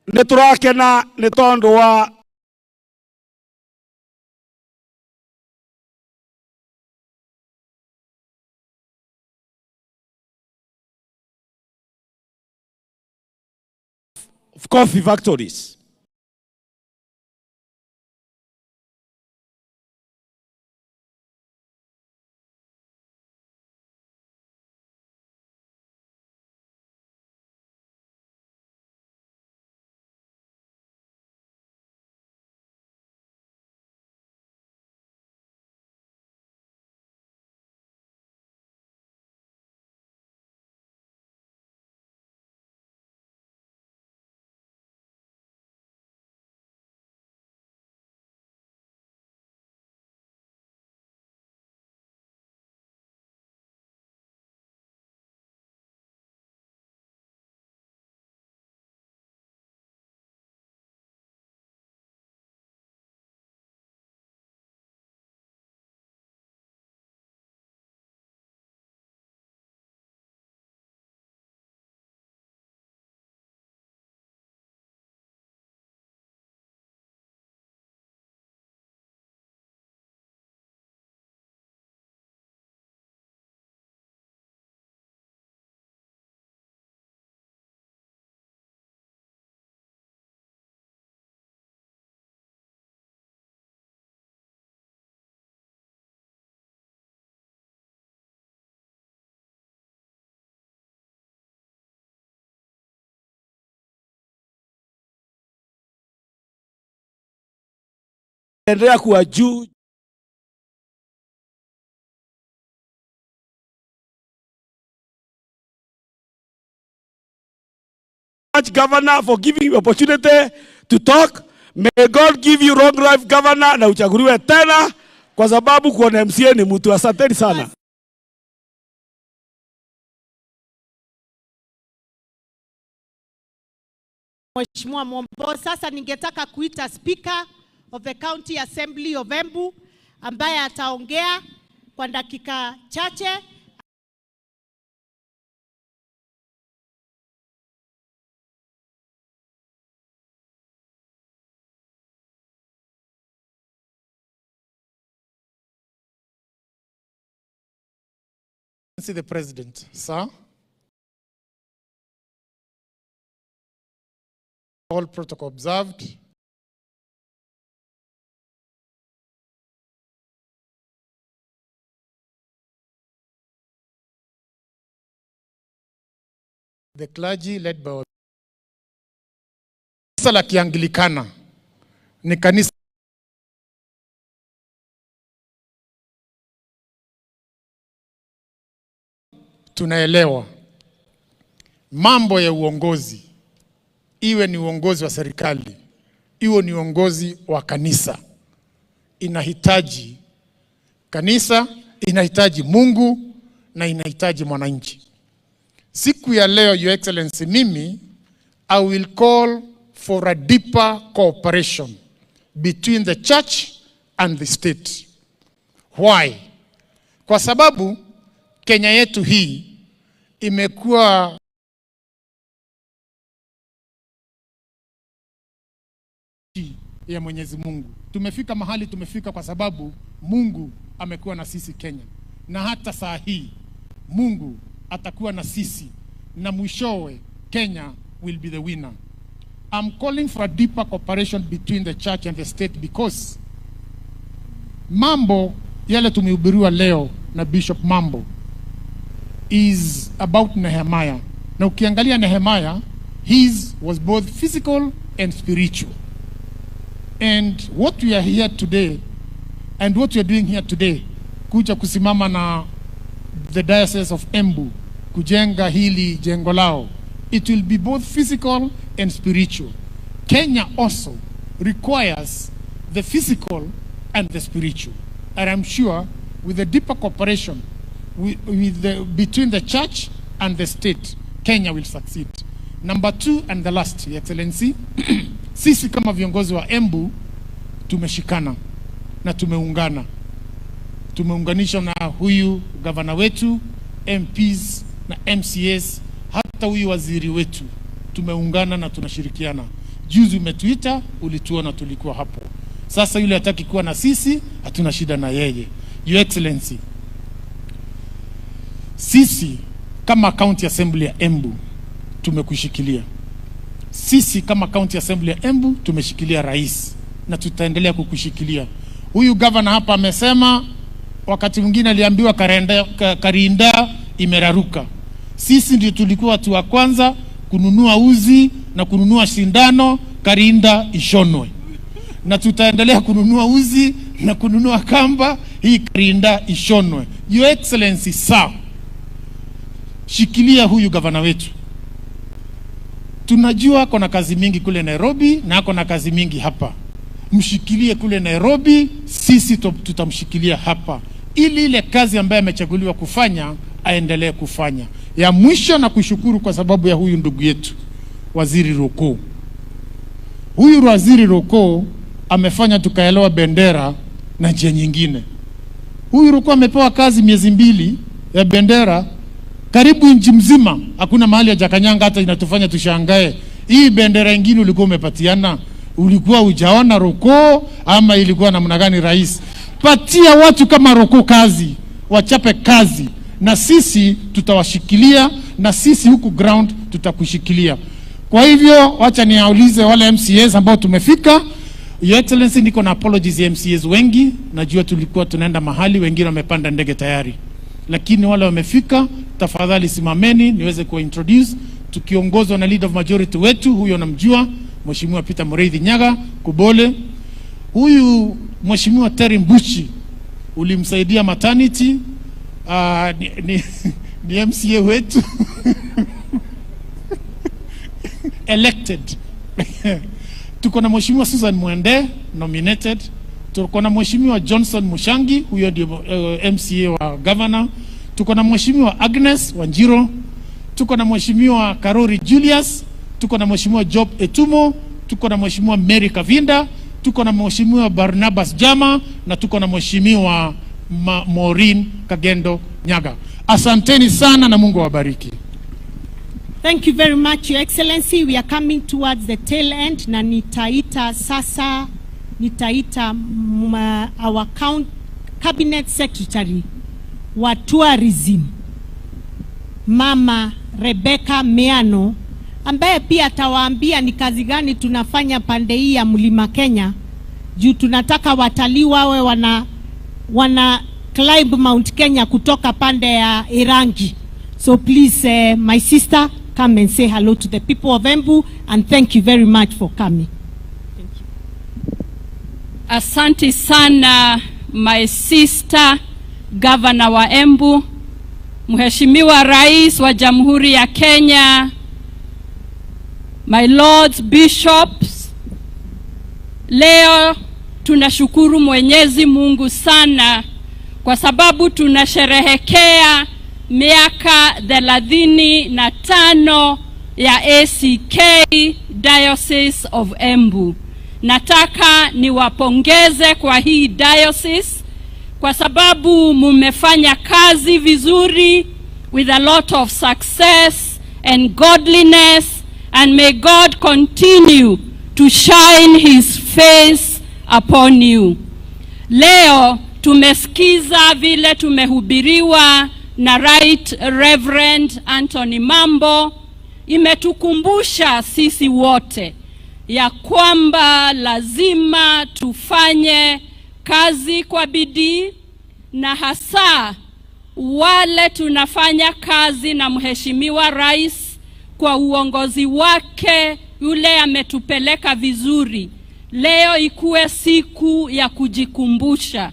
neturakena netondo wa coffee factories. Endelea kuwa juu. Governor, for giving you opportunity to talk. May God give you long life, Governor, na uchaguliwe tena kwa sababu kuona MCA ni mtu. Asanteni sana. Mheshimiwa Mombo, sasa ningetaka kuita Speaker of the County Assembly of Embu ambaye ataongea kwa dakika chache. See the President, sir. All protocol observed. the clergy led by kanisa la Kianglikana ni kanisa tunaelewa mambo ya uongozi, iwe ni uongozi wa serikali, iwe ni uongozi wa kanisa, inahitaji kanisa, inahitaji Mungu na inahitaji mwananchi. Siku ya leo, Your Excellency, mimi I will call for a deeper cooperation between the church and the state. Why? Kwa sababu Kenya yetu hii imekuwa ya Mwenyezi Mungu. Tumefika mahali tumefika kwa sababu Mungu amekuwa na sisi Kenya. Na hata saa hii Mungu atakuwa na sisi na mwishowe Kenya will be the winner. I'm calling for a deeper cooperation between the church and the state because mambo yale tumehubiriwa leo na Bishop Mambo is about Nehemiah. Na ukiangalia Nehemiah, his was both physical and spiritual. And what we are here today and what we are doing here today, kuja kusimama na the Diocese of Embu, kujenga hili jengo lao, it will be both physical and spiritual. Kenya also requires the physical and the spiritual. And I'm sure with the deeper cooperation between the church and the state, Kenya will succeed. Number two and the last, Your Excellency, sisi kama viongozi wa Embu tumeshikana na tumeungana. Tumeunganisha na huyu gavana wetu, MPs na MCS, hata huyu waziri wetu. Tumeungana na tunashirikiana. Juzi umetuita, ulituona tulikuwa hapo. Sasa yule hataki kuwa na sisi, hatuna shida na yeye. Your Excellency, sisi kama County Assembly ya Embu tumekushikilia. Sisi kama County Assembly ya Embu tumeshikilia rais na tutaendelea kukushikilia. Huyu governor hapa amesema wakati mwingine aliambiwa Karinda imeraruka. Sisi ndio tulikuwa watu wa kwanza kununua uzi na kununua sindano Karinda ishonwe. Na tutaendelea kununua uzi na kununua kamba hii Karinda ishonwe. Your Excellency, sir, shikilia huyu gavana wetu. Tunajua kuna kazi mingi kule Nairobi na kuna kazi mingi hapa. Mshikilie kule Nairobi, sisi tutamshikilia hapa. Ili ile kazi ambayo amechaguliwa kufanya, aendelee kufanya. Ya mwisho na kushukuru kwa sababu ya huyu ndugu yetu, Waziri Roko. Huyu Waziri Roko amefanya tukaelewa bendera na njia nyingine. Huyu Roko amepewa kazi miezi 2 ya bendera. Karibu nchi mzima hakuna mahali ya jakanyanga hata inatufanya tushangae. Hii bendera nyingine ulikuwa umepatiana, ulikuwa hujaona Roko ama ilikuwa namna gani rais? Patia watu kama Roko kazi, wachape kazi, na sisi tutawashikilia, na sisi huku ground tutakushikilia. Kwa hivyo wacha niaulize wale MCAs ambao tumefika. Your Excellency, niko na apologies ya MCAs wengi, najua tulikuwa tunaenda mahali, wengine wamepanda ndege tayari. Lakini wale wamefika, tafadhali simameni niweze kuintroduce, tukiongozwa na leader of majority wetu, huyo namjua, Mheshimiwa Peter Mureithi Nyaga Kubole. Huyu Mheshimiwa Terry Mbuchi ulimsaidia maternity, ni MCA wetu elected. Tuko na Mheshimiwa Susan Mwende nominated. Tuko na Mheshimiwa Johnson Mushangi, huyo ndio MCA wa governor. Tuko na Mheshimiwa Agnes Wanjiro. Tuko na Mheshimiwa Karori Julius. Tuko na Mheshimiwa Job Etumo. Tuko na Mheshimiwa Mary Kavinda. Tuko na Mheshimiwa Barnabas Jama, na tuko na Mheshimiwa Maureen Kagendo Nyaga. Asanteni sana na Mungu awabariki. Thank you very much, Your Excellency. We are coming towards the tail end, na nitaita our cabinet secretary wa tourism, Mama Rebecca Meano, ambaye pia atawaambia ni kazi gani tunafanya pande hii ya Mlima Kenya, juu tunataka watalii wawe wana climb Mount Kenya kutoka pande ya Irangi. So please, my sister, come and say hello to the people of Embu, and thank you very much for coming. Asante sana my sister Governor wa Embu, Mheshimiwa Rais wa Jamhuri ya Kenya, my lords bishops. Leo tunashukuru Mwenyezi Mungu sana kwa sababu tunasherehekea miaka 35 ya ACK Diocese of Embu. Nataka niwapongeze kwa hii diocese kwa sababu mumefanya kazi vizuri with a lot of success and godliness, and may God continue to shine his face upon you. Leo tumesikiza vile tumehubiriwa na Right Reverend Anthony Mambo. Imetukumbusha sisi wote ya kwamba lazima tufanye kazi kwa bidii, na hasa wale tunafanya kazi na Mheshimiwa Rais kwa uongozi wake yule ametupeleka vizuri. Leo ikuwe siku ya kujikumbusha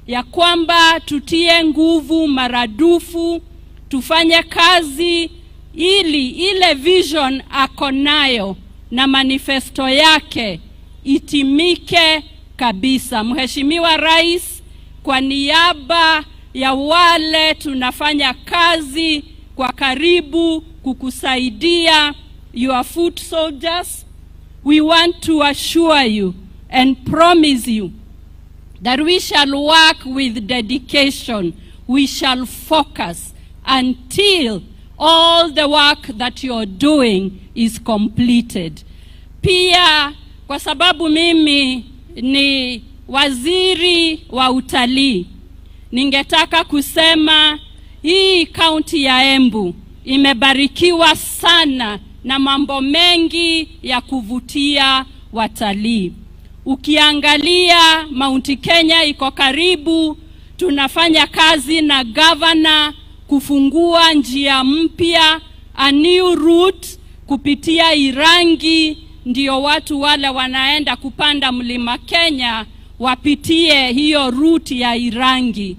ya kwamba tutie nguvu maradufu, tufanye kazi ili ile vision akonayo na manifesto yake itimike kabisa. Mheshimiwa Rais, kwa niaba ya wale tunafanya kazi kwa karibu kukusaidia, your foot soldiers, we want to assure you and promise you that we shall work with dedication, we shall focus until all the work that you're doing is completed. Pia kwa sababu mimi ni waziri wa utalii, ningetaka kusema hii kaunti ya Embu imebarikiwa sana na mambo mengi ya kuvutia watalii. Ukiangalia Mount Kenya iko karibu, tunafanya kazi na governor kufungua njia mpya, a new route kupitia Irangi, ndio watu wale wanaenda kupanda mlima Kenya wapitie hiyo route ya Irangi.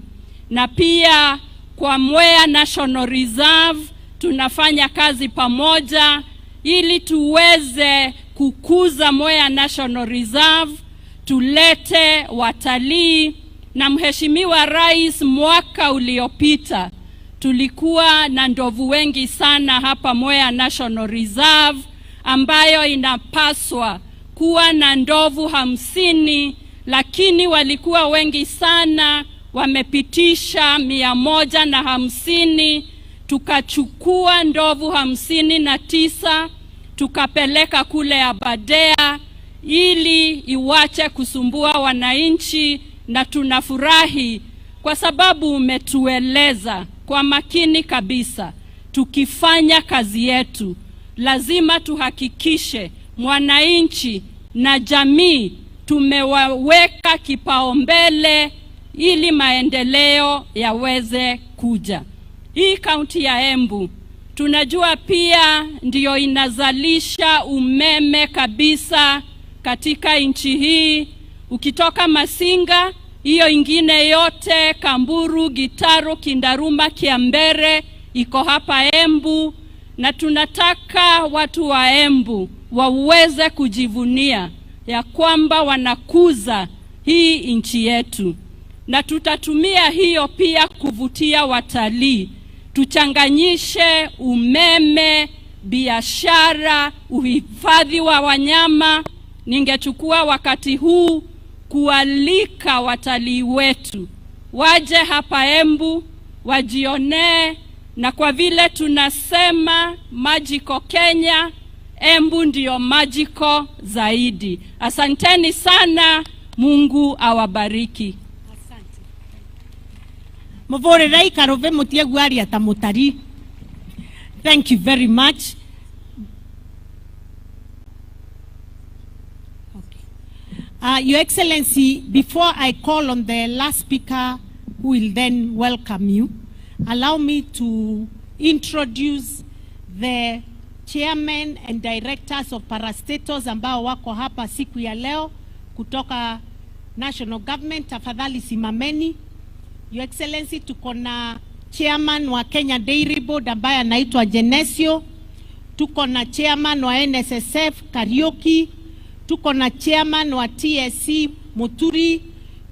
Na pia kwa Mwea National Reserve tunafanya kazi pamoja ili tuweze kukuza Mwea National Reserve, tulete watalii. Na Mheshimiwa Rais, mwaka uliopita tulikuwa na ndovu wengi sana hapa Mwea National Reserve, ambayo inapaswa kuwa na ndovu 50, lakini walikuwa wengi sana, wamepitisha 150. Tukachukua ndovu 59 tukapeleka kule Aberdare ili iwache kusumbua wananchi, na tunafurahi kwa sababu umetueleza kwa makini kabisa, tukifanya kazi yetu lazima tuhakikishe mwananchi na jamii tumewaweka kipaumbele ili maendeleo yaweze kuja. Hii kaunti ya Embu tunajua pia ndio inazalisha umeme kabisa katika nchi hii. Ukitoka Masinga, hiyo ingine yote, Kamburu, Gitaro, Kindaruma, Kiambere iko hapa Embu, na tunataka watu wa Embu waweze kujivunia ya kwamba wanakuza hii nchi yetu. Na tutatumia hiyo pia kuvutia watalii. Tuchanganyishe umeme, biashara, uhifadhi wa wanyama. Ningechukua wakati huu kualika watalii wetu waje hapa Embu, wajionee, na kwa vile tunasema Magical Kenya, Embu ndio magical zaidi. Asanteni sana, Mungu awabariki. Asante. Mvore rai karove mutie gwari atamutari. Thank you very much. Your Excellency, before I call on the last speaker who will then welcome you, allow me to introduce the chairman and directors of parastatals ambao wako hapa siku ya leo kutoka national government, tafadhali simameni. Your Excellency, tuko na chairman wa Kenya Dairy Board ambaye anaitwa Genesio, tuko na chairman wa NSSF Kariuki, tuko na chairman wa TSC Muturi,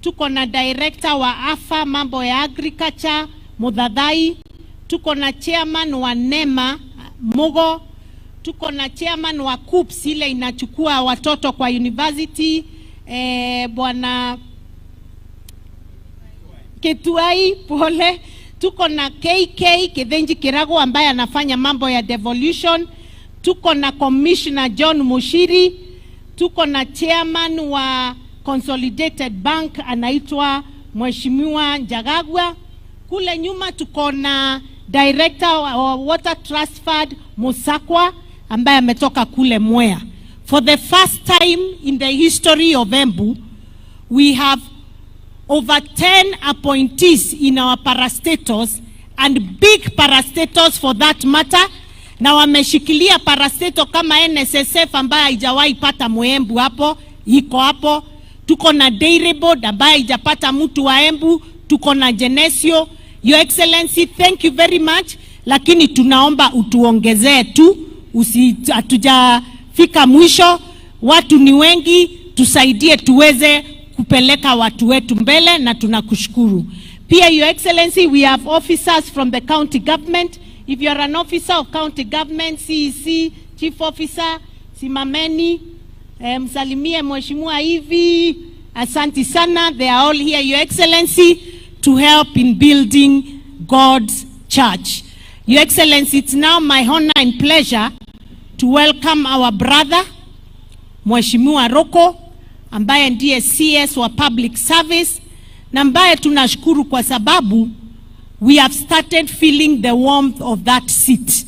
tuko na director wa AFA mambo ya agriculture Mudhadhai, tuko na chairman wa NEMA Mogo, tuko na chairman wa KUPS ile inachukua watoto kwa university bwana Ketuai pole, tuko na KK Kithenji Kirago ambaye anafanya mambo ya devolution, tuko na Commissioner John Mushiri, tuko na chairman wa Consolidated Bank anaitwa Mheshimiwa Njagagwa. Kule nyuma tuko na director wa Water Trust Fund Musakwa ambaye ametoka kule Mwea. For the first time in the history of Embu, we have over 10 appointees in our parastatals, and big parastatals for that matter, na wameshikilia parastatal kama NSSF ambaye haijawahi pata Mwembu hapo, iko hapo. Tuko na Dairy Board ambaye haijapata mtu wa Embu, tuko na Genesio. Your Excellency, thank you very much, lakini tunaomba utuongezee tu, hatujafika mwisho, watu ni wengi, tusaidie tuweze kupeleka watu wetu mbele na tunakushukuru. Pia Your Excellency, we have officers from the county government. If you are an officer of county government, CEC, chief officer, simameni, msalimie mheshimiwa hivi, asanti sana, they are all here, Your Excellency, to help in building God's church. Your Excellency, it's now my honor and pleasure to welcome our brother, Mheshimiwa Roko, ambaye ndiye CS wa Public Service, na ambaye tunashukuru kwa sababu we have started feeling the warmth of that seat.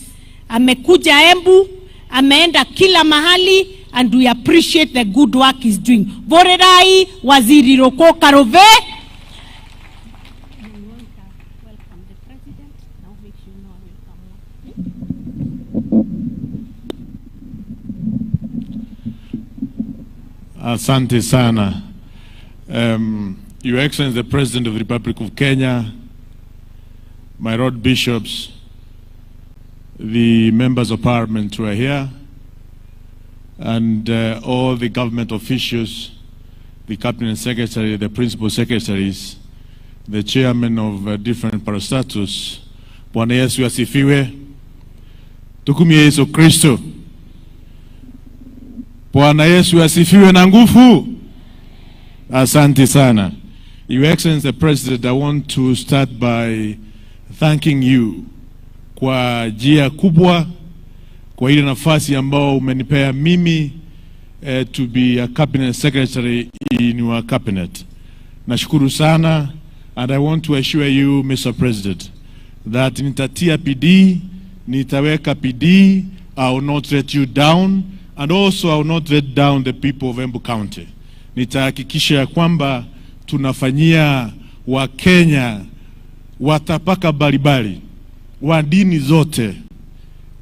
Amekuja Embu, ameenda kila mahali, and we appreciate the good work he's doing. Vorerai Waziri Roko Karove. Asante sana. Your Excellency, the President of the Republic of Kenya, my Lord Bishops, the members of Parliament who are here, and all the government officials, the Cabinet Secretary, the Principal Secretaries, the Chairman of different parastatus. Bwana Yesu asifiwe. Tukumie Yesu Kristo. Bwana Yesu asifiwe na nguvu. Asante sana. Your Excellency the President, I want to start by thanking you kwa njia kubwa kwa ile nafasi ambao umenipea mimi to be a cabinet secretary in your cabinet. Nashukuru sana, and I want to assure you, Mr. President, that nitatia PD, nitaweka PD, I will not let you down, and also I will not let down the people of Embu County. Nitahakikisha kwamba tunafanyia wa Kenya watapaka baribari wa dini zote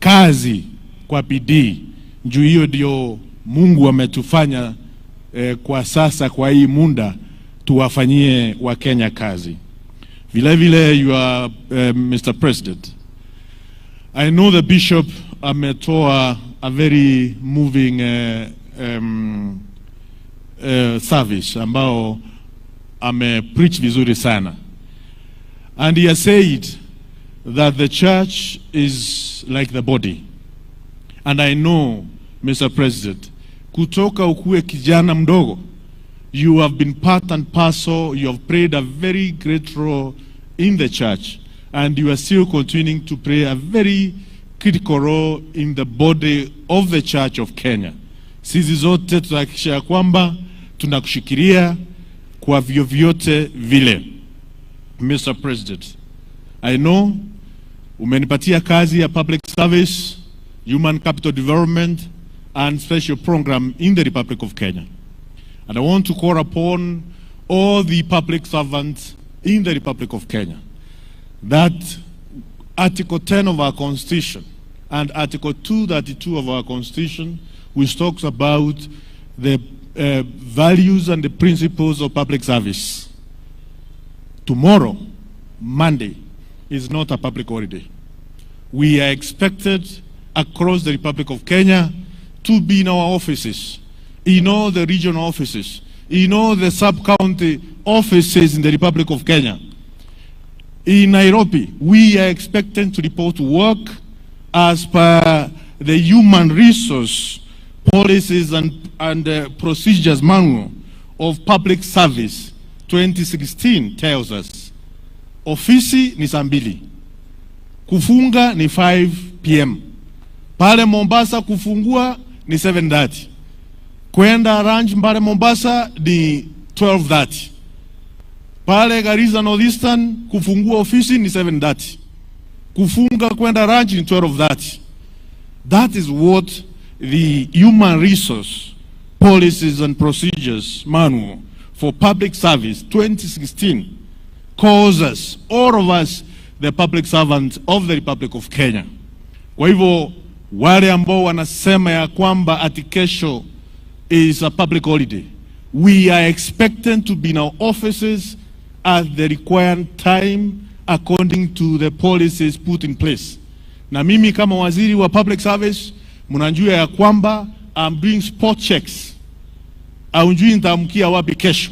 kazi kwa bidii. Juu hiyo ndio Mungu ametufanya kwa sasa, kwa hii muda tuwafanyie wa Kenya kazi. Vile vile, you are Mr. President, I know the Bishop ametoa a very moving service ambao preach vizuri sana, and he has said that the church is like the body. And I know, Mr. President, kutoka ukue kijana mdogo, you have been part and parcel, you have played a very great role in the church, and you are still continuing to play a very critical role in the body of the Church of Kenya. Sisi zote tutahakikisha kwamba tunakushikilia kwa vyovyote vile. Mr. President, I know umenipatia kazi ya public service, human capital development, and special program in the Republic of Kenya. And I want to call upon all the public servants in the Republic of Kenya that Article 10 of our Constitution and Article 232 of our Constitution, which talks about the values and the principles of public service. Tomorrow, Monday, is not a public holiday. We are expected across the Republic of Kenya to be in our offices, in all the regional offices, in all the sub-county offices in the Republic of Kenya. In Nairobi, we are expected to report to work as per the human resource policies and procedures manual of public service 2016 tells us. Ofisi ni saa 2. Kufunga ni 5 p.m. Pale Mombasa kufungua ni 7:30. Kwenda ranch pale Mombasa ni 12:30. Pale Garissa Northeastern kufungua ofisi ni 7:30. Kufunga kwenda ranch ni 12:30. That is what the human resource policies and procedures manual for public service 2016 calls us, all of us, the public servants of the Republic of Kenya. Kwa hivyo wale ambao wanasema ya kwamba ati kesho is a public holiday, we are expected to be in our offices at the required time according to the policies put in place. Na mimi kama waziri wa public service, mnajua ya kwamba I'm doing spot checks. Aunjui nitaamkia wapi kesho.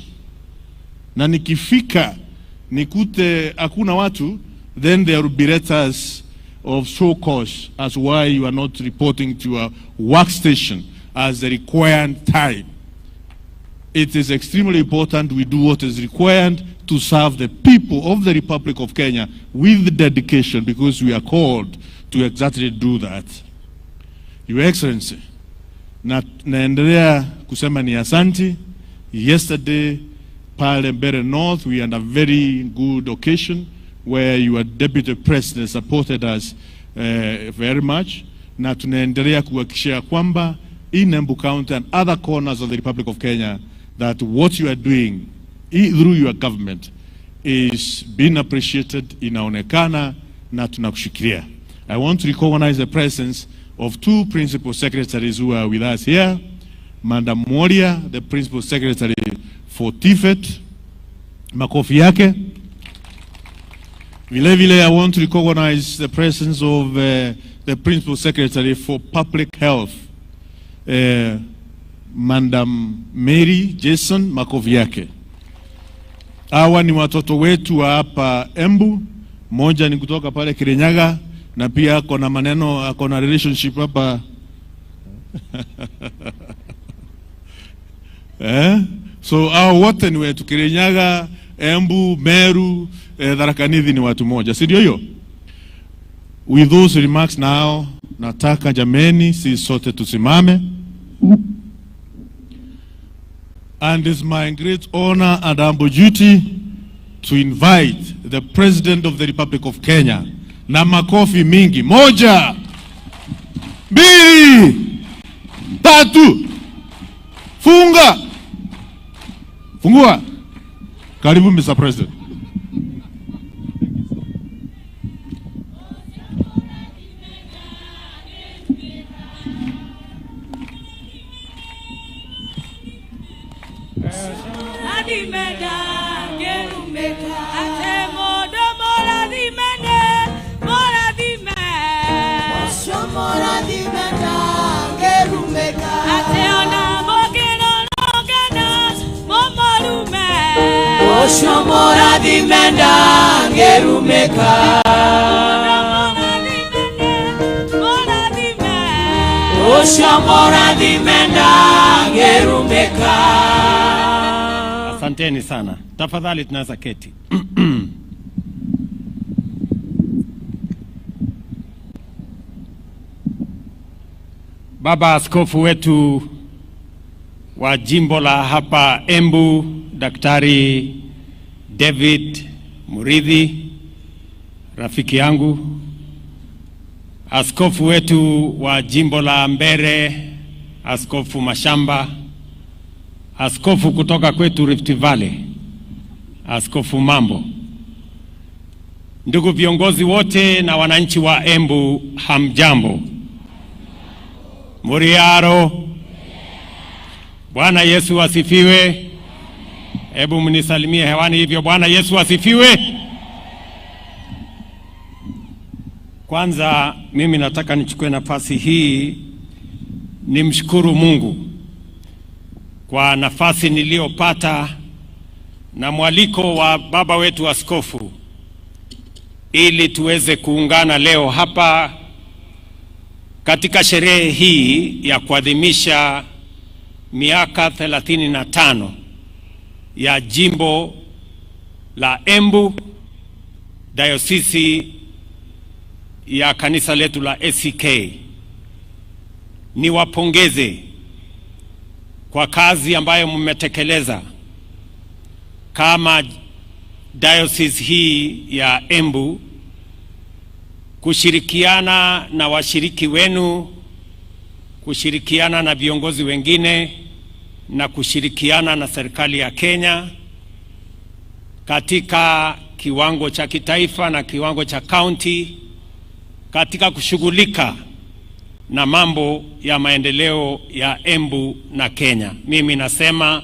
Na nikifika nikute hakuna watu, then there will be letters of show cause as why you are not reporting to your workstation as the required time. It is extremely important we do what is required to serve the people of the Republic of Kenya with dedication, because we are called to exactly do that. Your Excellency, naendelea kusema ni asanti. Yesterday, pale Mbeere North, we had a very good occasion where your Deputy President supported us very much. Na tunaendelea kuhakikisha kwamba in Embu County and other corners of the Republic of Kenya that what you are doing through your government is being appreciated, inaonekana na tunakushikilia. I want to recognize the presence of 2 principal secretaries who are with us here. Madam Moria, the principal secretary for TFET, makofi yake. Vile, I want to recognize the presence of the principal secretary for public health, Madam Mary Jason, makofi yake. Hawa ni watoto wetu wa hapa Embu, moja ni kutoka pale Kirinyaga, na pia akona maneno, akona relationship hapa. So hao wote ni wetu Kirinyaga, Embu, Meru, Tharaka Nithi ni watu moja, si ndio hiyo? With those remarks now, nataka jameni si sote tusimame. And it's my great honor and humble duty to invite the President of the Republic of Kenya. Na makofi mingi. 1, 2, 3. Funga. Fungua. Karibu Mr. President. Oshomora dimenda gerumeka, Oshomora dimenda gerumeka. Asanteni sana. Tafadhali tunaweza keti. Baba Askofu wetu wa jimbo la hapa Embu, Daktari David Murithi, rafiki yangu. Askofu wetu wa jimbo la Mbeere, Askofu Mashamba. Askofu kutoka kwetu Rift Valley, Askofu Mambo. Ndugu viongozi wote na wananchi wa Embu, hamjambo. Muriaro. Bwana Yesu asifiwe. Hebu mnisalimie hewani hivyo. Bwana Yesu asifiwe. Kwanza mimi nataka nichukue nafasi hii nimshukuru Mungu kwa nafasi niliyopata na mwaliko wa baba wetu askofu ili tuweze kuungana leo hapa katika sherehe hii ya kuadhimisha miaka 35 ya jimbo la Embu, dayosisi ya kanisa letu la ACK. Niwapongeze kwa kazi ambayo mmetekeleza kama diocese hii ya Embu, kushirikiana na washiriki wenu, kushirikiana na viongozi wengine na kushirikiana na serikali ya Kenya katika kiwango cha kitaifa na kiwango cha county katika kushughulika na mambo ya maendeleo ya Embu na Kenya. Mimi nasema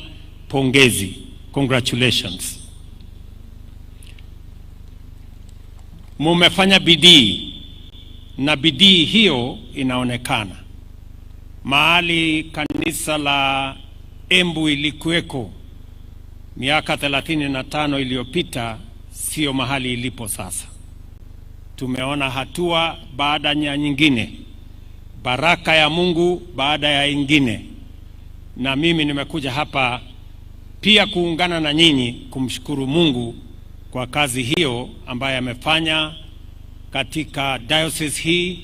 pongezi. Congratulations. Mumefanya bidii na bidii hiyo inaonekana. Mahali kanisa la Embu ilikuweko miaka 35 iliyopita sio mahali ilipo sasa. Tumeona hatua baada ya nyingine, baraka ya Mungu baada ya ingine, na mimi nimekuja hapa pia kuungana na nyinyi kumshukuru Mungu kwa kazi hiyo ambayo amefanya katika diocese hii,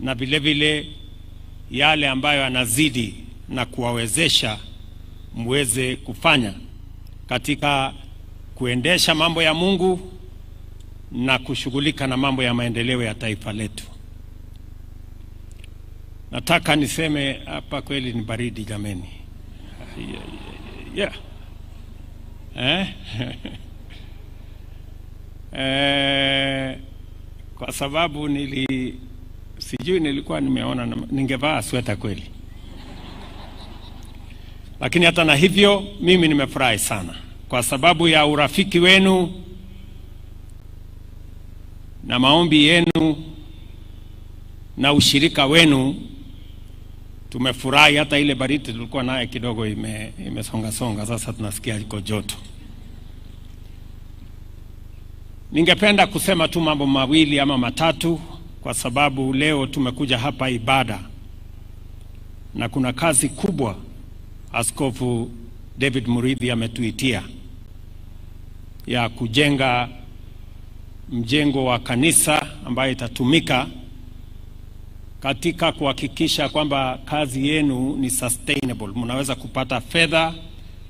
na vile vile yale ambayo anazidi na kuwawezesha muweze kufanya katika kuendesha mambo ya Mungu na kushughulika na mambo ya maendeleo ya taifa letu. Nataka niseme hapa kweli ni baridi jameni. Yeah. Kwa sababu sijui nilikuwa nimeona ningevaa sweta kweli. Lakini hata na hivyo mimi nimefurahi sana kwa sababu ya urafiki wenu na maombi yenu na ushirika wenu. Tumefurahi hata ile baridi tulikuwa naye kidogo imesonga songa, sasa tunasikia iko joto. Ningependa kusema tu mambo mawili ama matatu kwa sababu leo tumekuja hapa ibada na kuna kazi kubwa Askofu David Murithi ametuitia ya kujenga mjengo wa kanisa ambayo itatumika katika kuhakikisha kwamba kazi yenu ni sustainable. Mnaweza kupata fedha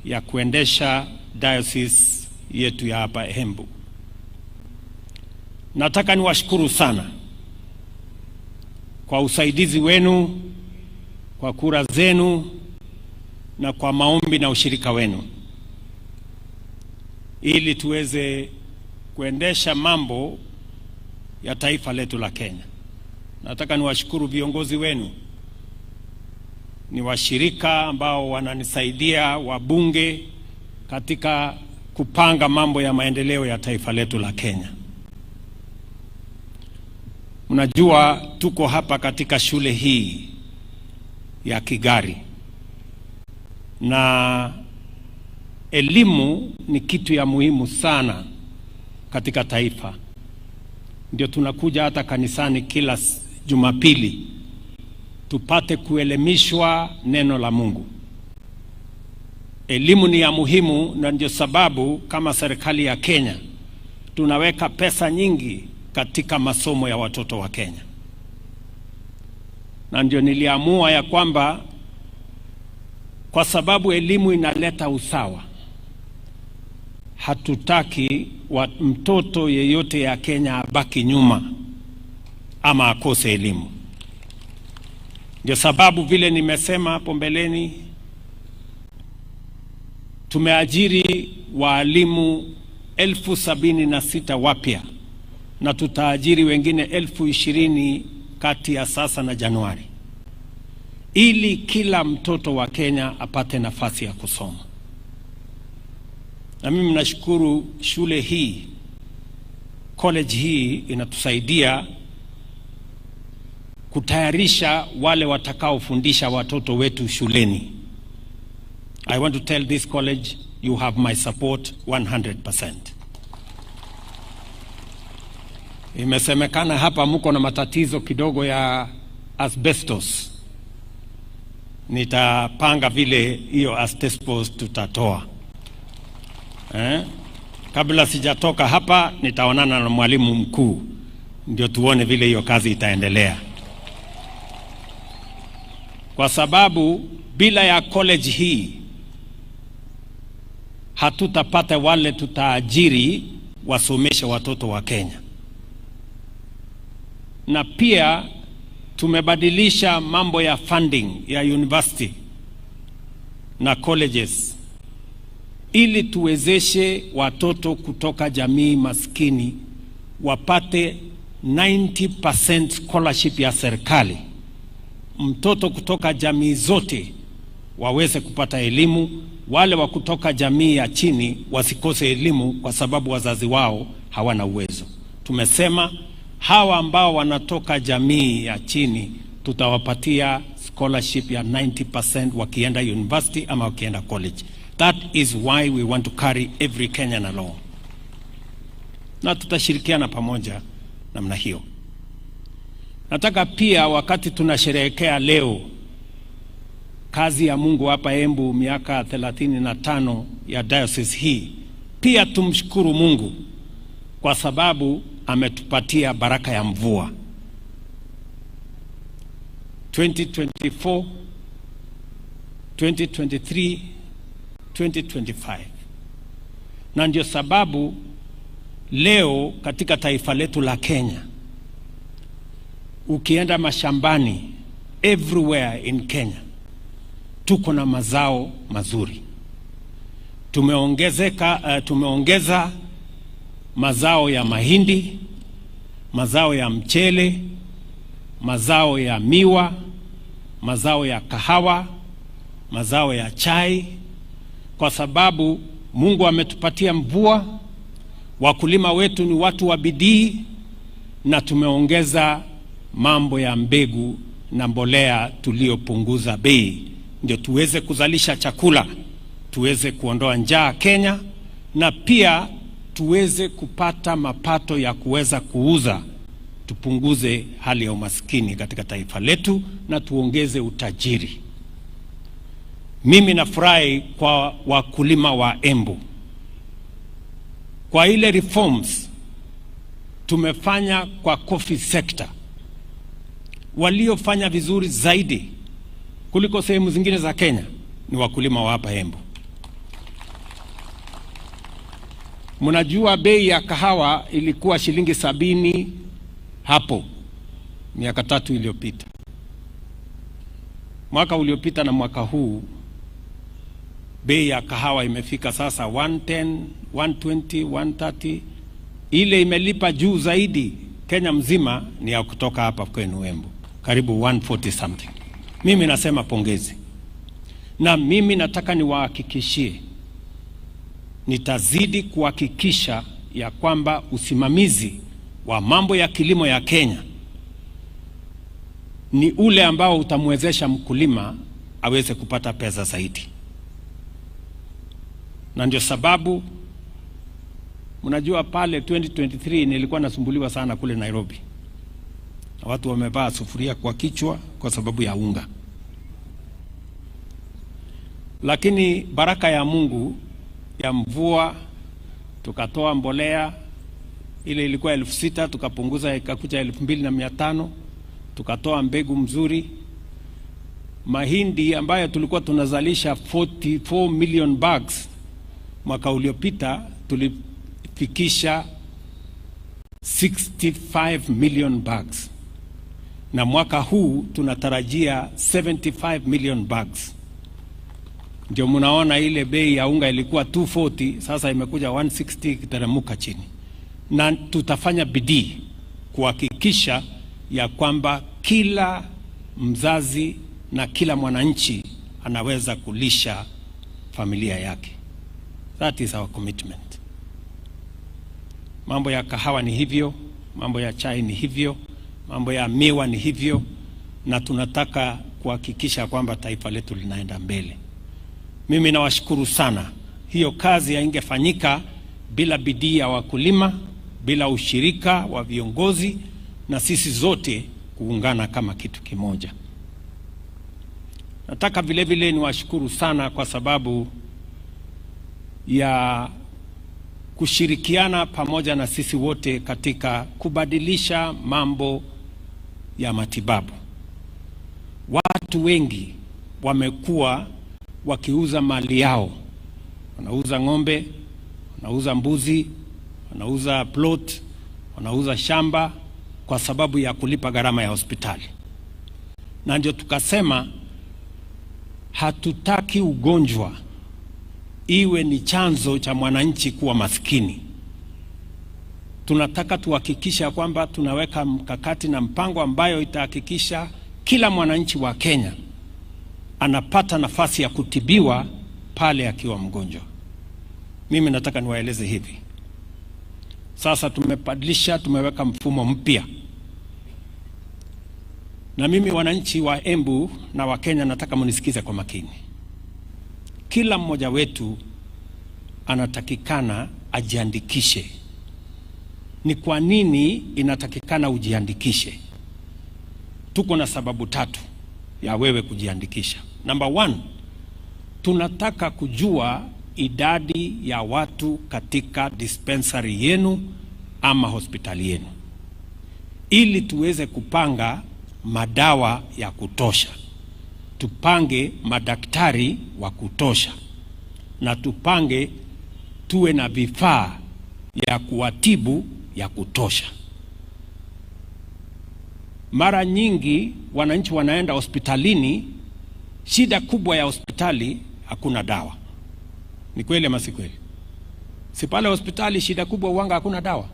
ya kuendesha diocese yetu ya hapa Embu. Nataka niwashukuru sana kwa usaidizi wenu, kwa kura zenu na kwa maombi na ushirika wenu ili tuweze kuendesha mambo ya taifa letu la Kenya. Nataka niwashukuru viongozi wenu, ni washirika ambao wananisaidia, wabunge, katika kupanga mambo ya maendeleo ya taifa letu la Kenya. Mnajua tuko hapa katika shule hii ya Kigari, na elimu ni kitu ya muhimu sana katika taifa. Ndio tunakuja hata kanisani kila Jumapili tupate kuelimishwa neno la Mungu. Elimu ni ya muhimu, na ndio sababu kama serikali ya Kenya tunaweka pesa nyingi katika masomo ya watoto wa Kenya. Na ndio niliamua ya kwamba kwa sababu elimu inaleta usawa, hatutaki mtoto yeyote ya Kenya abaki nyuma ama akose elimu. Ndio sababu vile nimesema hapo mbeleni, tumeajiri walimu 76,000 wapya na tutaajiri wengine 20,000 kati ya sasa na Januari, ili kila mtoto wa Kenya apate nafasi ya kusoma. Na mimi nashukuru shule hii, college hii inatusaidia kutayarisha wale watakaofundisha watoto wetu shuleni. I want to tell this college, you have my support 100%. Imesemekana hapa mko na matatizo kidogo ya asbestos. Nitapanga vile hiyo asbestos tutatoa. Kabla sijatoka hapa nitaonana na mwalimu mkuu ndio tuone vile hiyo kazi itaendelea. Kwa sababu bila ya college hii hatutapata wale tutaajiri wasomeshe watoto wa Kenya. Na pia tumebadilisha mambo ya funding ya university na colleges ili tuwezeshe watoto kutoka jamii maskini wapate 90% scholarship ya serikali. Mtoto kutoka jamii zote waweze kupata elimu, wale wa kutoka jamii ya chini wasikose elimu kwa sababu wazazi wao hawana uwezo. Tumesema hawa ambao wanatoka jamii ya chini tutawapatia scholarship ya 90% wakienda university ama wakienda college. That is why we want to carry every Kenyan along. Na tutashirikiana pamoja namna hiyo. Nataka pia wakati tunasherehekea leo kazi ya Mungu hapa Embu miaka 35 ya diocese hii, pia tumshukuru Mungu kwa sababu ametupatia baraka ya mvua. 2024, 2023, 2025. Na ndio sababu leo katika taifa letu la Kenya, ukienda mashambani everywhere in Kenya, tuko na mazao mazuri. Tumeongeza mazao ya mahindi, mazao ya mchele, mazao ya miwa, mazao ya kahawa, mazao ya chai, kwa sababu Mungu ametupatia mvua. Wakulima wetu ni watu wa bidii, na tumeongeza mambo ya mbegu na mbolea tuliopunguza bei ndio tuweze kuzalisha chakula, tuweze kuondoa njaa Kenya, na pia tuweze kupata mapato ya kuweza kuuza, tupunguze hali ya umaskini katika taifa letu na tuongeze utajiri. Mimi nafurahi kwa wakulima wa Embu kwa ile reforms tumefanya kwa coffee sector. Waliofanya vizuri zaidi kuliko sehemu zingine za Kenya ni wakulima wa hapa Embu. Mnajua bei ya kahawa ilikuwa shilingi 70 hapo miaka 3 iliyopita. Mwaka uliopita na mwaka huu bei ya kahawa imefika sasa 110, 120, 130. Ile imelipa juu zaidi Kenya mzima ni ya kutoka hapa kwenu Embu, karibu 140 something. Mimi nasema pongezi. Na mimi nataka niwahakikishie, nitazidi kuhakikisha ya kwamba usimamizi wa mambo ya kilimo ya Kenya ni ule ambao utamwezesha mkulima aweze kupata pesa zaidi. Na ndio sababu mnajua pale 2023 nilikuwa nasumbuliwa sana kule Nairobi. Watu wamevaa sufuria kwa kichwa kwa sababu ya unga. Lakini baraka ya Mungu ya mvua, tukatoa mbolea ile ilikuwa 6,000 tukapunguza ikakuja 2,500, tukatoa mbegu mzuri. Mahindi ambayo tulikuwa tunazalisha 44 million bags mwaka uliopita tulifikisha 65 million bags, na mwaka huu tunatarajia 75 million bags. Ndio mnaona ile bei ya unga ilikuwa 240, sasa imekuja 160 kiteremuka chini. na tutafanya bidii kuhakikisha ya kwamba kila mzazi na kila mwananchi anaweza kulisha familia yake. That is our commitment. Mambo ya kahawa ni hivyo, mambo ya chai ni hivyo, mambo ya miwa ni hivyo, na tunataka kuhakikisha kwamba taifa letu linaenda mbele. Mimi nawashukuru sana. Hiyo kazi haingefanyika bila bidii ya wakulima, bila ushirika wa viongozi na sisi zote kuungana kama kitu kimoja. Nataka vile vile niwashukuru sana kwa sababu ya kushirikiana pamoja na sisi wote katika kubadilisha mambo ya matibabu. Watu wengi wamekuwa wakiuza mali yao. Wanauza ng'ombe, wanauza mbuzi, wanauza plot, wanauza shamba kwa sababu ya kulipa gharama ya hospitali. Na ndio tukasema hatutaki ugonjwa iwe ni chanzo cha mwananchi kuwa maskini. Tunataka tuhakikisha kwamba tunaweka mkakati na mpango ambayo itahakikisha kila mwananchi wa Kenya anapata nafasi ya kutibiwa pale akiwa mgonjwa. Mimi nataka niwaeleze hivi. Sasa tumebadilisha, tumeweka mfumo mpya. Na mimi wananchi wa Embu na wa Kenya nataka munisikize kwa makini. Kila mmoja wetu anatakikana ajiandikishe. Ni kwa nini inatakikana ujiandikishe? Tuko na sababu 3 ya wewe kujiandikisha. Number 1, tunataka kujua idadi ya watu katika dispensary yenu ama hospitali yenu, ili tuweze kupanga madawa ya kutosha, tupange madaktari wa kutosha, na tupange tuwe na vifaa ya kuwatibu ya kutosha. Mara nyingi wananchi wanaenda hospitalini, shida kubwa ya hospitali hakuna dawa. Ni kweli ama si kweli? Si pale hospitali shida kubwa uwanga hakuna dawa?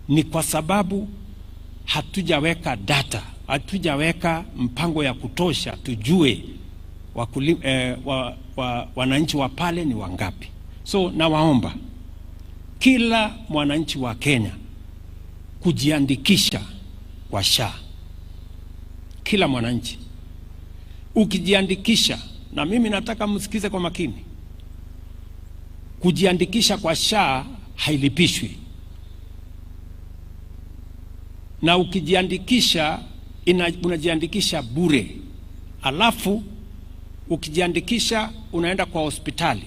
Ni kwa sababu hatujaweka data, hatujaweka mpango ya kutosha tujue wananchi wa pale ni wangapi. So nawaomba kila mwananchi wa Kenya kujiandikisha kwa SHA. Kila mwananchi ukijiandikisha, na mimi nataka msikize kwa makini, kujiandikisha kwa SHA hailipishwi. Na ukijiandikisha unajiandikisha bure. Alafu ukijiandikisha unaenda kwa hospitali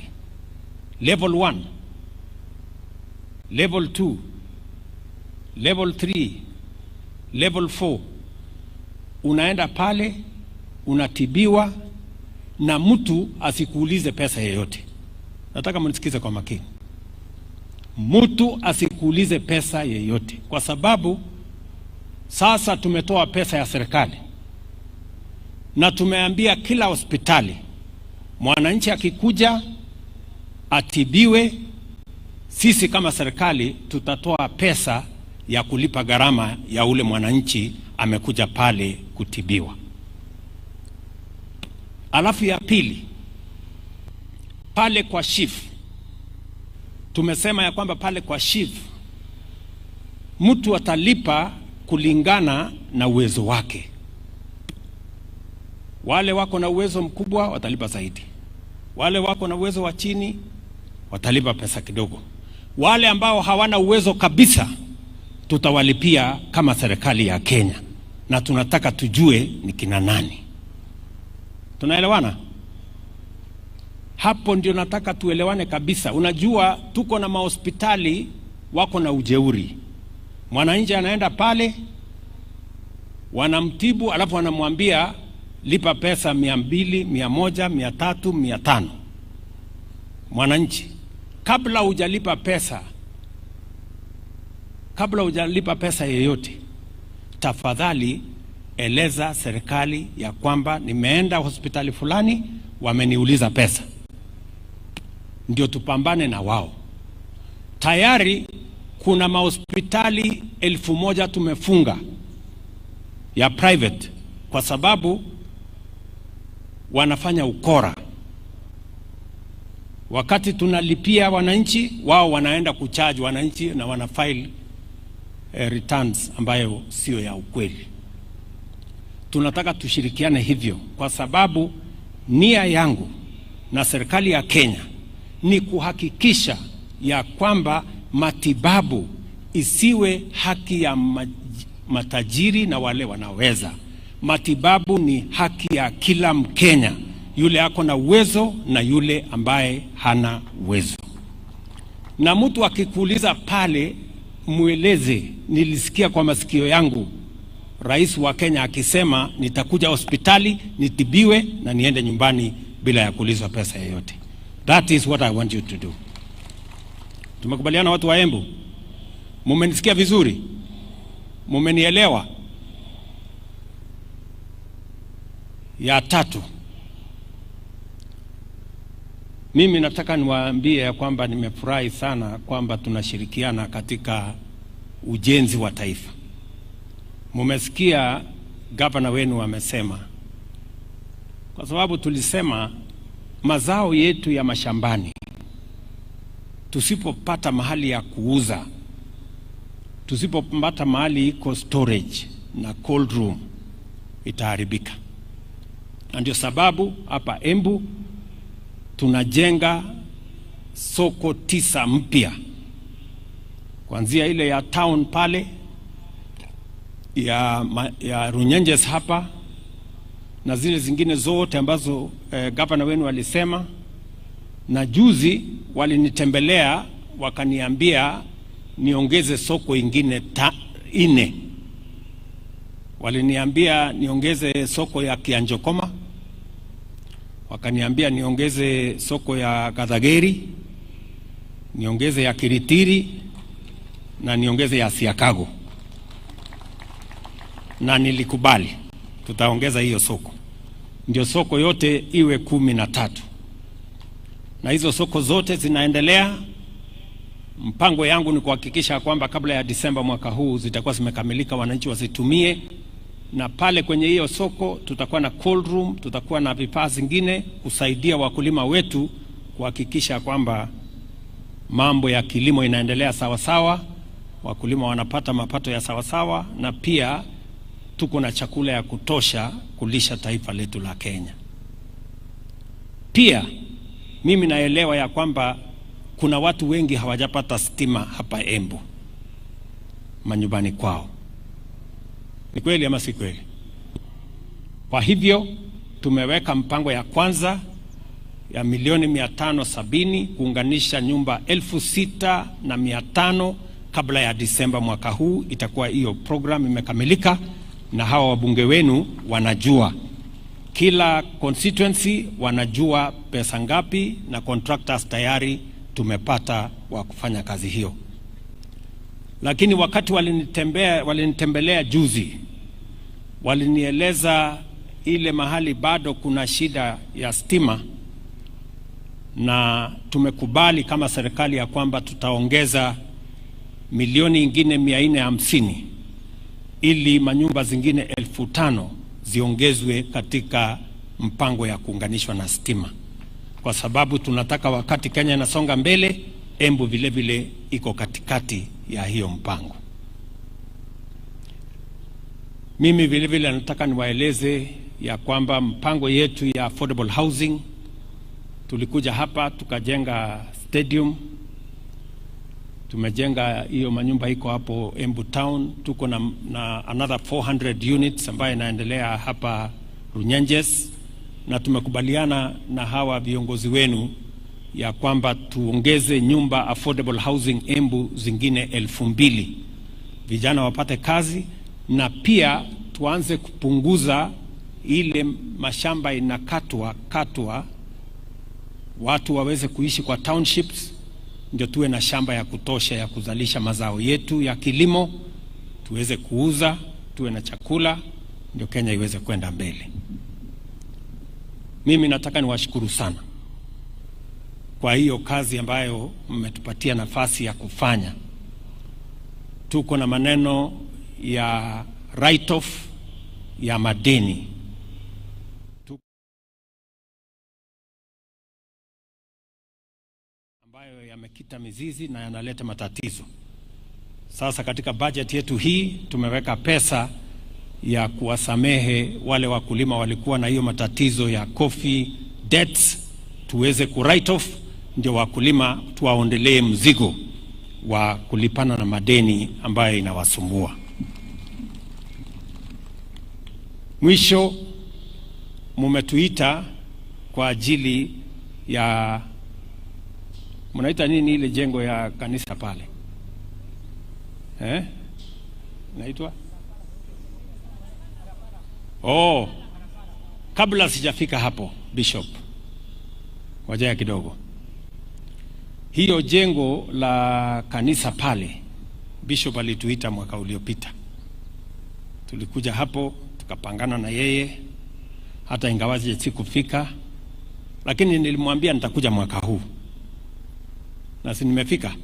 level 1, level 2, level 3, level 4. Unaenda pale unatibiwa na mtu asikuulize pesa yoyote. Nataka mnisikize kwa makini. Mtu asikuulize pesa yoyote, kwa sababu sasa tumetoa pesa ya serikali na tumeambia kila hospitali mwananchi akikuja atibiwe, sisi kama serikali tutatoa pesa ya kulipa gharama ya ule mwananchi amekuja pale kutibiwa. Alafu ya pili, pale kwa SHIF tumesema ya kwamba pale kwa SHIF mtu atalipa kulingana na uwezo wake. Wale wako na uwezo mkubwa watalipa zaidi, wale wako na uwezo wa chini watalipa pesa kidogo. Wale ambao hawana uwezo kabisa tutawalipia kama serikali ya Kenya, na tunataka tujue ni kina nani. Tunaelewana? Hapo ndio nataka tuelewane kabisa. Unajua tuko na mahospitali wako na ujeuri. Mwananchi anaenda pale, wanamtibu, alafu wanamwambia lipa pesa 200, 100, 300, 500. Mwananchi, kabla hujalipa pesa yeyote, tafadhali eleza serikali ya kwamba nimeenda hospitali fulani, wameniuliza pesa. Ndio tupambane na wao. Tayari kuna mahospitali 1000 tumefunga ya private kwa sababu wanafanya ukora. Wakati tunalipia wananchi, wao wanaenda kucharge wananchi na wana file returns ambayo sio ya ukweli. Tunataka tushirikiane hivyo kwa sababu nia yangu na serikali ya Kenya ni kuhakikisha ya kwamba matibabu isiwe haki ya matajiri na wale wanaweza. Matibabu ni haki ya kila Mkenya, yule ako na uwezo na yule ambaye hana uwezo. Na mtu akikuuliza pale, mueleze, nilisikia kwa masikio yangu Rais wa Kenya akisema nitakuja hospitali nitibiwe na niende nyumbani bila ya kuulizwa pesa yoyote. That is what I want you to do. Tumekubaliana watu wa Embu? Mumenisikia vizuri? Mumenielewa? Ya tatu, mimi nataka niwaambie ya kwamba nimefurahi sana kwamba tunashirikiana katika ujenzi wa taifa. Mumesikia gavana wenu amesema, kwa sababu tulisema mazao yetu ya mashambani tusipopata mahali ya kuuza, tusipopata mahali iko storage na cold room, itaharibika. Ndio sababu hapa Embu tunajenga soko 9 mpya, kuanzia ile ya town pale ya Runyenjes hapa na zile zingine zote ambazo gavana wenu walisema. Na juzi walinitembelea wakaniambia niongeze soko ingine 4. Waliniambia niongeze soko ya Kianjokoma, wakaniambia niongeze soko ya Gathageri, niongeze ya Kiritiri na niongeze ya Siakago. Na nilikubali, tutaongeza hiyo soko. Ndio soko yote iwe 13. Na hizo soko zote zinaendelea. Mpango yangu ni kuhakikisha kwamba kabla ya Disemba mwaka huu zitakuwa zimekamilika, wananchi wasitumie. Na pale kwenye hiyo soko tutakuwa na cold room, tutakuwa na vifaa zingine kusaidia wakulima wetu kuhakikisha kwamba mambo ya kilimo inaendelea sawa sawa, wakulima wanapata mapato ya sawa sawa, na pia tuko na chakula ya kutosha kulisha taifa letu la Kenya. Pia mimi naelewa ya kwamba kuna watu wengi hawajapata stima hapa Embu manyumbani kwao. Ni kweli ama si kweli? Kwa hivyo tumeweka mpango ya kwanza ya milioni 570 kuunganisha nyumba 6,500 kabla ya Disemba mwaka huu. Itakuwa hiyo program imekamilika, na hawa wabunge wenu wanajua, kila constituency wanajua pesa ngapi, na contractors tayari tumepata wa kufanya kazi hiyo. Lakini wakati walinitembelea juzi, walinieleza ile mahali bado kuna shida ya stima, na tumekubali kama serikali ya kwamba tutaongeza milioni ingine 450 ili manyumba zingine 5,000 ziongezwe katika mpango ya kuunganishwa na stima, kwa sababu tunataka wakati Kenya inasonga mbele, Embu vile vile iko katikati ya hiyo mpango. Mimi vile vile nataka niwaeleze ya kwamba mpango yetu ya affordable housing, tulikuja hapa tukajenga stadium, tumejenga hiyo manyumba iko hapo Embu town, tuko na another 400 units ambayo inaendelea hapa Runyenjes, na tumekubaliana na hawa viongozi wenu ya kwamba tuongeze nyumba affordable housing Embu zingine 2,000, vijana wapate kazi, na pia tuanze kupunguza ile mashamba inakatwa, watu waweze kuishi kwa townships, ndio tuwe na shamba ya kutosha ya kuzalisha mazao yetu ya kilimo, tuweze kuuza, tuwe na chakula, ndio Kenya iweze kwenda mbele. Mimi nataka niwashukuru sana kwa hiyo kazi ambayo mmetupatia nafasi ya kufanya, tuko na maneno ya write off ya madeni ambayo yamekita mizizi na yanaleta matatizo. Sasa katika budget yetu hii tumeweka pesa ya kuwasamehe wale wakulima walikuwa na hiyo matatizo ya coffee debts, tuweze ku write off, ndio wakulima tuwaondelee mzigo wa kulipana na madeni ambayo inawasumbua. Mwisho, mumetuita kwa ajili ya, mnaita nini ile jengo ya kanisa pale? Naitwa? Oh, kabla sijafika hapo Bishop, wajaya kidogo. Hiyo jengo la kanisa pale, Bishop alituita mwaka uliopita. Tulikuja hapo, tukapangana na yeye, hata ingawaje sikufika, lakini nilimwambia nitakuja mwaka huu. Na si nimefika.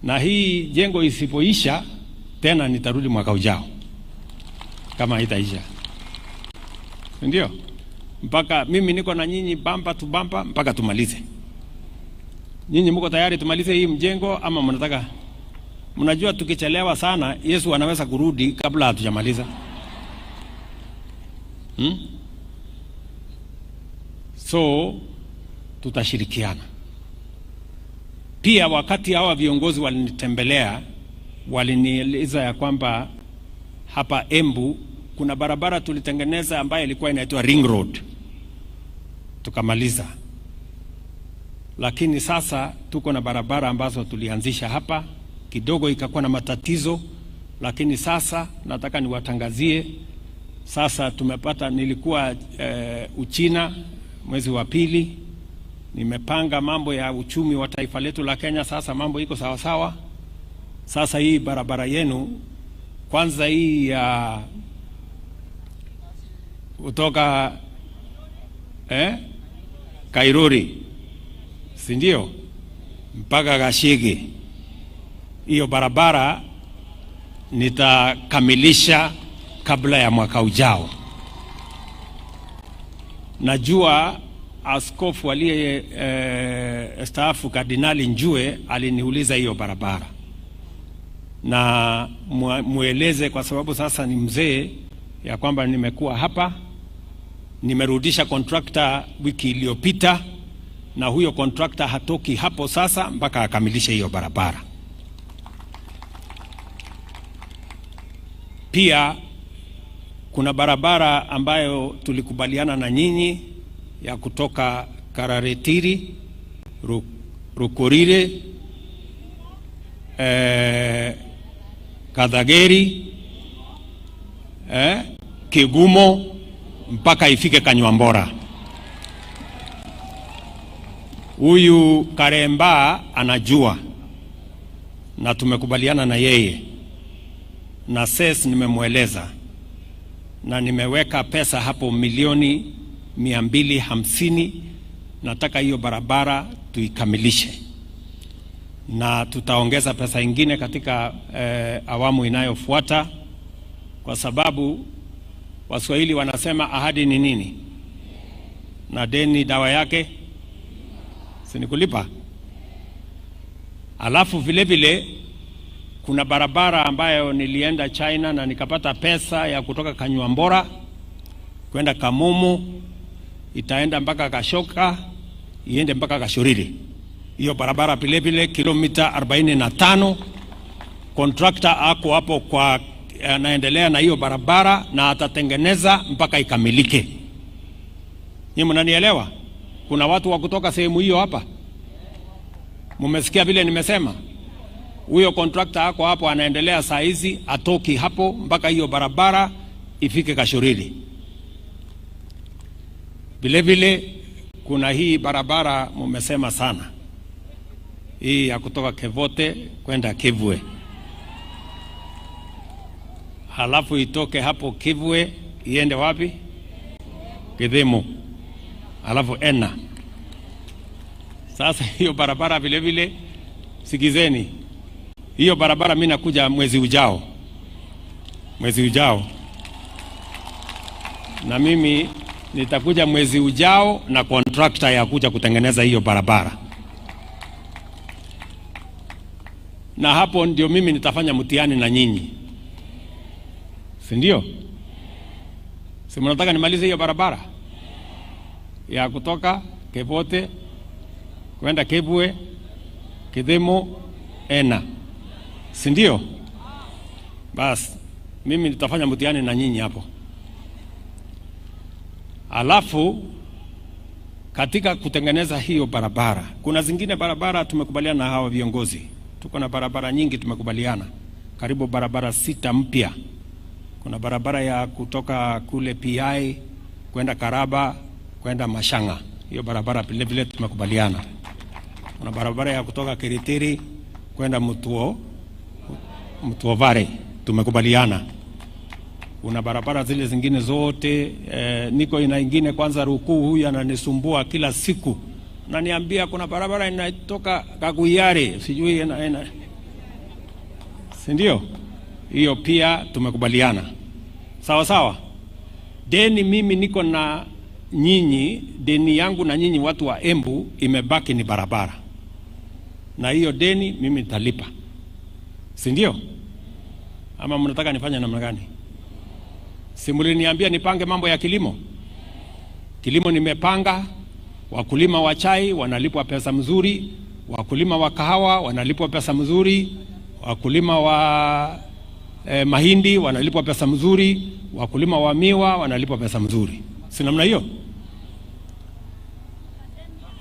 Na hii jengo isipoisha, tena nitarudi mwaka ujao. Kama haitaisha. Ndio? Mpaka mimi niko na nyinyi bamba tu bamba mpaka tumalize. Nyinyi mko tayari tumalize hii mjengo ama mnataka? Mnajua tukichelewa sana Yesu anaweza kurudi kabla hatujamaliza. So tutashirikiana. Pia wakati hawa viongozi walinitembelea, walinieleza ya kwamba hapa Embu kuna barabara tulitengeneza ambayo ilikuwa inaitwa Ring Road. Tukamaliza. Lakini sasa tuko na barabara ambazo tulianzisha hapa, kidogo ikakuwa na matatizo, lakini sasa nataka niwatangazie, sasa tumepata, nilikuwa Uchina mwezi wa pili, nimepanga mambo ya uchumi wa taifa letu la Kenya, sasa mambo iko sawa sawa. Sasa hii barabara yenu, kwanza hii ya kutoka Kairuri, si ndio, mpaka Gashigi, hiyo barabara nitakamilisha kabla ya mwaka ujao. Najua askofu aliye staafu Kardinali Njue aliniuliza hiyo barabara, na mueleze kwa sababu sasa ni mzee ya kwamba nimekuwa hapa, nimerudisha contractor wiki iliyopita, na huyo contractor hatoki hapo sasa mpaka akamilishe hiyo barabara. Pia kuna barabara ambayo tulikubaliana na nyinyi ya kutoka Kararetiri, Rukorire, Kadhageri, Kigumo mpaka ifike Kanywambora. Huyu Karemba anajua na tumekubaliana na yeye, na SES nimemweleza na nimeweka pesa hapo milioni 250. Nataka hiyo barabara tuikamilishe, na tutaongeza pesa ingine katika awamu inayofuata, kwa sababu Waswahili wanasema ahadi ni nini na deni dawa yake si ni kulipa. Alafu vile vile kuna barabara ambayo nilienda China na nikapata pesa ya kutoka Kanywambora kwenda Kamumu, itaenda mpaka Kashoka, iende mpaka Kashoriri. Hiyo barabara vile vile kilomita 45. Contractor ako hapo kwa anaendelea na hiyo barabara na atatengeneza mpaka ikamilike. Nyinyi mnanielewa? Kuna watu wa kutoka sehemu hiyo hapa. Mumesikia vile nimesema? Huyo contractor ako hapo anaendelea saa hizi, atoki hapo mpaka hiyo barabara ifike Kashoriri. Vile vile kuna hii barabara mumesema sana, hii ya kutoka Kevote kwenda Kivwe, halafu itoke hapo Kivwe iende wapi? Kidhimu, halafu Ena. Sasa hiyo barabara vile vile, sikizeni, Hiyo barabara mimi nakuja mwezi ujao. Mwezi ujao. Na mimi nitakuja mwezi ujao na contractor ya kuja kutengeneza hiyo barabara. Na hapo ndio mimi nitafanya mtihani na nyinyi. Si ndio? Si mnataka nimalize hiyo barabara ya kutoka Kevote kwenda Kebwe, Kidemo, Ena. Si ndio? Bas, mimi nitafanya mtihani na nyinyi hapo. Alafu katika kutengeneza hiyo barabara, kuna zingine barabara tumekubaliana na hawa viongozi. Tuko na barabara nyingi tumekubaliana. Karibu barabara 6 mpya. Kuna barabara ya kutoka kule PI kwenda Karaba kwenda Mashanga. Hiyo barabara vile vile tumekubaliana. Kuna barabara ya kutoka Kiritiri kwenda Mtuovare tumekubaliana. Kuna barabara zile zingine zote niko ina ingine kwanza Rukuu huyu ananisumbua kila siku. Ananiambia kuna barabara inatoka Kaguyare sijui ina. Si ndio? Hiyo pia tumekubaliana. Sawa sawa. Deni mimi niko na nyinyi, deni yangu na nyinyi watu wa Embu imebaki ni barabara. Na hiyo deni mimi nitalipa. Si ndio? Ama mnataka nifanye namna gani? Si mliniambia nipange mambo ya kilimo? Kilimo nimepanga, wakulima wa chai wanalipwa pesa mzuri, wakulima wa kahawa wanalipwa pesa mzuri, wakulima wa mahindi wanalipwa pesa mzuri, wakulima wa miwa wanalipwa pesa mzuri. Si namna hiyo?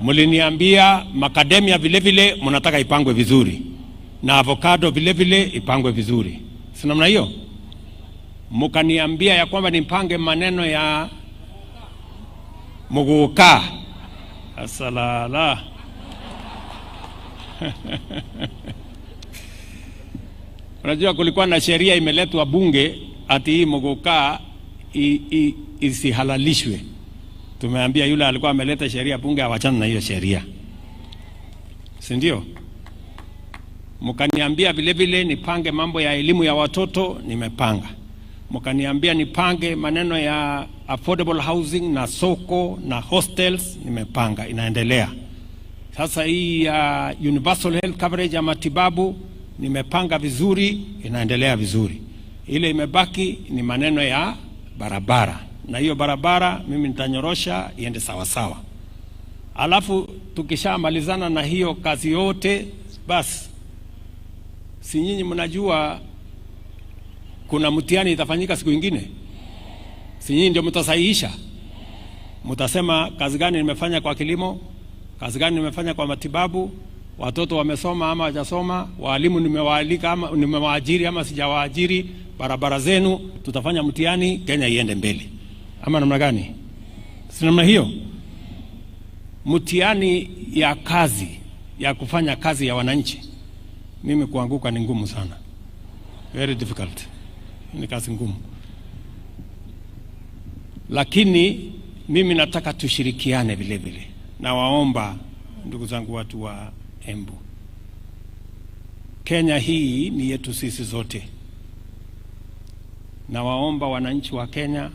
Mliniambia macadamia vile vile mnataka ipangwe vizuri. Na avocado vile vile ipangwe vizuri. Si namna hiyo? Mkaniambia ya kwamba nipange maneno ya muguka. Asalala. Unajua kulikuwa na sheria imeletwa bunge ati hii muguka isihalalishwe. Tumeambia yule alikuwa ameleta sheria bunge awachane na hiyo sheria. Si ndio? Mkaniambia vile vile nipange mambo ya elimu ya watoto, nimepanga. Mkaniambia nipange maneno ya affordable housing na soko na hostels, nimepanga, inaendelea. Sasa hii ya universal health coverage ya matibabu nimepanga vizuri, inaendelea vizuri. Ile imebaki ni maneno ya barabara. Na hiyo barabara mimi nitanyorosha iende sawa sawa. Alafu tukishamalizana na hiyo kazi yote, basi si nyinyi mnajua kuna mtihani itafanyika siku nyingine? Si nyinyi ndio mtasahihisha? Mtasema kazi gani nimefanya kwa kilimo, kazi gani nimefanya kwa matibabu, watoto wamesoma ama hawajasoma, walimu nimewaalika ama nimewaajiri ama sijawaajiri, barabara zenu, tutafanya mtihani, Kenya iende mbele. Ama namna gani? Si namna hiyo? Mtihani ya kazi, ya kufanya kazi ya wananchi, mimi kuanguka ni ngumu sana. Very difficult. Ni kazi ngumu. Lakini mimi nataka tushirikiane vile vile. Na waomba ndugu zangu watu wa Embu. Kenya hii ni yetu sisi zote. Na waomba wananchi wa Kenya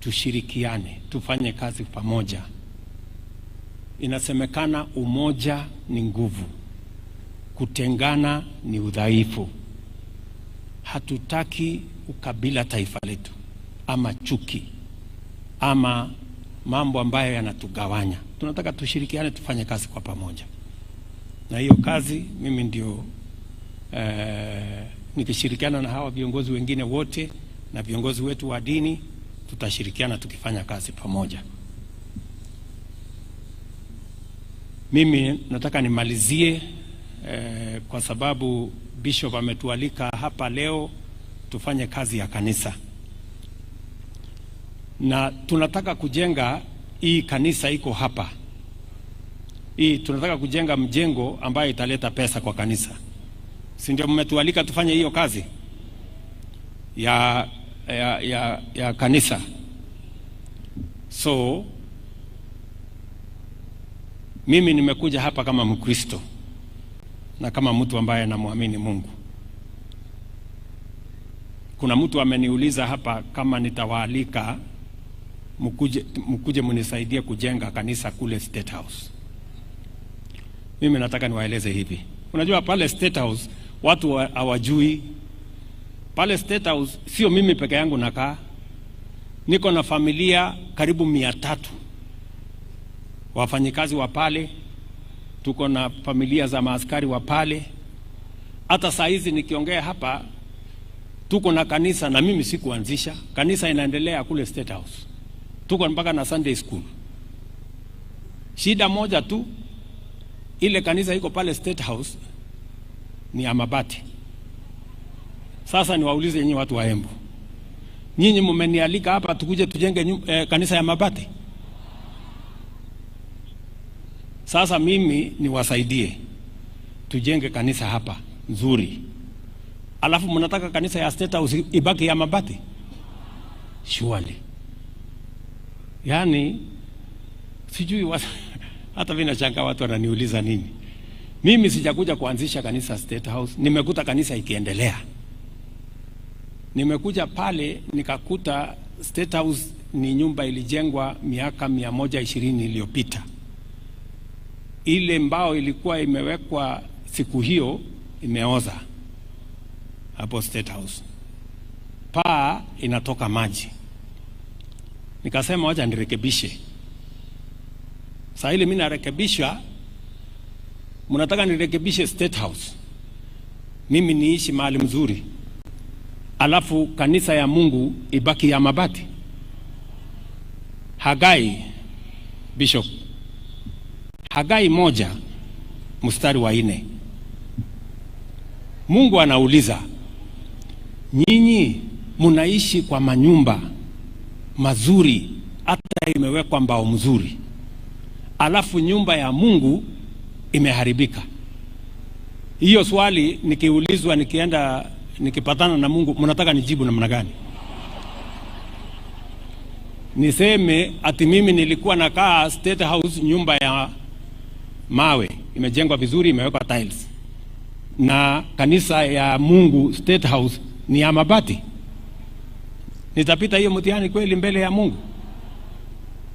tushirikiane, tufanye kazi pamoja. Inasemekana umoja ni nguvu, kutengana ni udhaifu. Hatutaki ukabila taifa letu, ama chuki, ama mambo ambayo yanatugawanya. Tunataka tushirikiane, tufanye kazi kwa pamoja. Na hiyo kazi mimi ndio nikishirikiana na hawa viongozi wengine wote na viongozi wetu wa dini, tutashirikiana tukifanya kazi pamoja. Mimi nataka nimalizie kwa sababu Bishop ametualika hapa leo tufanye kazi ya kanisa. Na tunataka kujenga hii kanisa iko hapa. Hii tunataka kujenga mjengo ambayo italeta pesa kwa kanisa. Si ndio mmetualika tufanye hiyo kazi ya kanisa. So mimi nimekuja hapa kama Mkristo. na kama mtu ambaye anamwamini Mungu. Kuna mtu ameniuliza hapa kama nitawaalika mkuje munisaidie kujenga kanisa kule State House. Mimi nataka niwaeleze hivi. Unajua pale State House watu hawajui. Pale State House sio mimi peke yangu nakaa. Niko na familia karibu 300 wafanyikazi wa pale. Tuko na familia za maaskari wa pale. Hata saa hizi nikiongea hapa tuko na kanisa, na mimi sikuanzisha. Kanisa inaendelea kule State House. Tuko mpaka na Sunday school. Shida moja tu, ile kanisa iko pale State House ni ya mabati. Sasa niwaulize nyinyi watu wa Embu. Nyinyi mmenialika hapa tukuje tujenge kanisa ya mabati? Sasa mimi niwasaidie tujenge kanisa hapa nzuri. Alafu mnataka kanisa ya State House ibaki ya mabati? Surely. Yani sijui hata vina changa watu wananiuliza nini. Mimi sijakuja kuanzisha kanisa State House, nimekuta kanisa ikiendelea. Nimekuja pale nikakuta State House ni nyumba ilijengwa miaka 120 iliyopita. Ile mbao ilikuwa imewekwa siku hiyo imeoza hapo State House. Paa inatoka maji. Nikasema wacha nirekebishe. Sasa ile mimi narekebisha, mnataka nirekebishe State House. Mimi niishi mahali mzuri. Alafu kanisa ya Mungu ibaki ya mabati. Hagai Bishop. Hagai 1 mstari wa 4. Mungu anauliza, nyinyi munaishi kwa manyumba mazuri hata imewekwa mbao mzuri, alafu nyumba ya Mungu imeharibika. Hiyo swali nikiulizwa nikienda nikipatana na Mungu, mnataka nijibu namna gani? Niseme ati mimi nilikuwa nakaa State House nyumba ya mawe, imejengwa vizuri, imewekwa tiles, na kanisa ya Mungu State House ni ya mabati? Nitapita hiyo mtihani kweli mbele ya Mungu?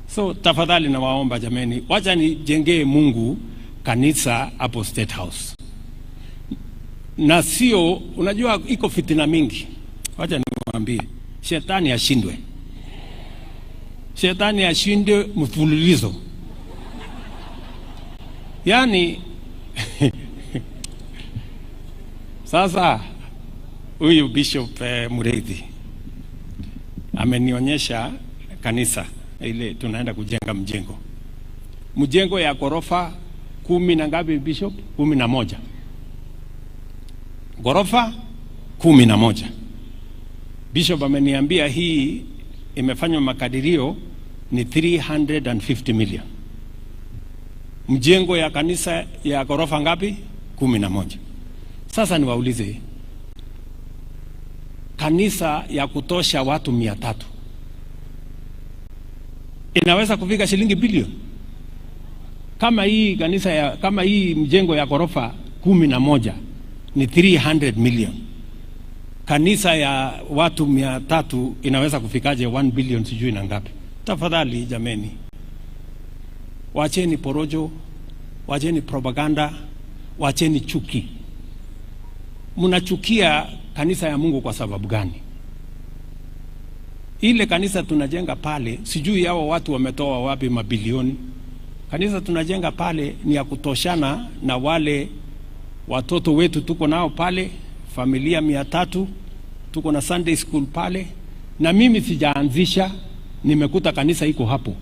So tafadhali nawaomba jameni, wacha nijengee Mungu kanisa hapo State House. Na sio, unajua iko fitina mingi. Wacha niwaambie, shetani ashindwe. Shetani ashindwe mfululizo. Yani sasa huyu Bishop Mureithi amenionyesha kanisa ile tunaenda kujenga mjengo ya ghorofa 10 na ngapi Bishop? 11. Ghorofa 11. Bishop ameniambia hii imefanywa makadirio ni 350 million. Mjengo ya kanisa ya ghorofa ngapi? 11. Sasa niwaulize, kanisa ya kutosha watu 300 inaweza kufika shilingi bilioni? Kama hii kanisa kama hii mjengo ya ghorofa 11 ni 300 million, kanisa ya watu 300 inaweza kufikaje 1 billion sijui na ngapi? Tafadhali jameni, wacheni porojo, wacheni propaganda, wacheni chuki. Mnachukia kanisa ya Mungu kwa sababu gani? Ile kanisa tunajenga pale, sijui hao watu wametoa wapi mabilioni. Kanisa tunajenga pale ni ya kutoshana na wale watoto wetu tuko nao pale, familia 300, tuko na Sunday school pale. Na mimi sijaanzisha, nimekuta kanisa iko hapo.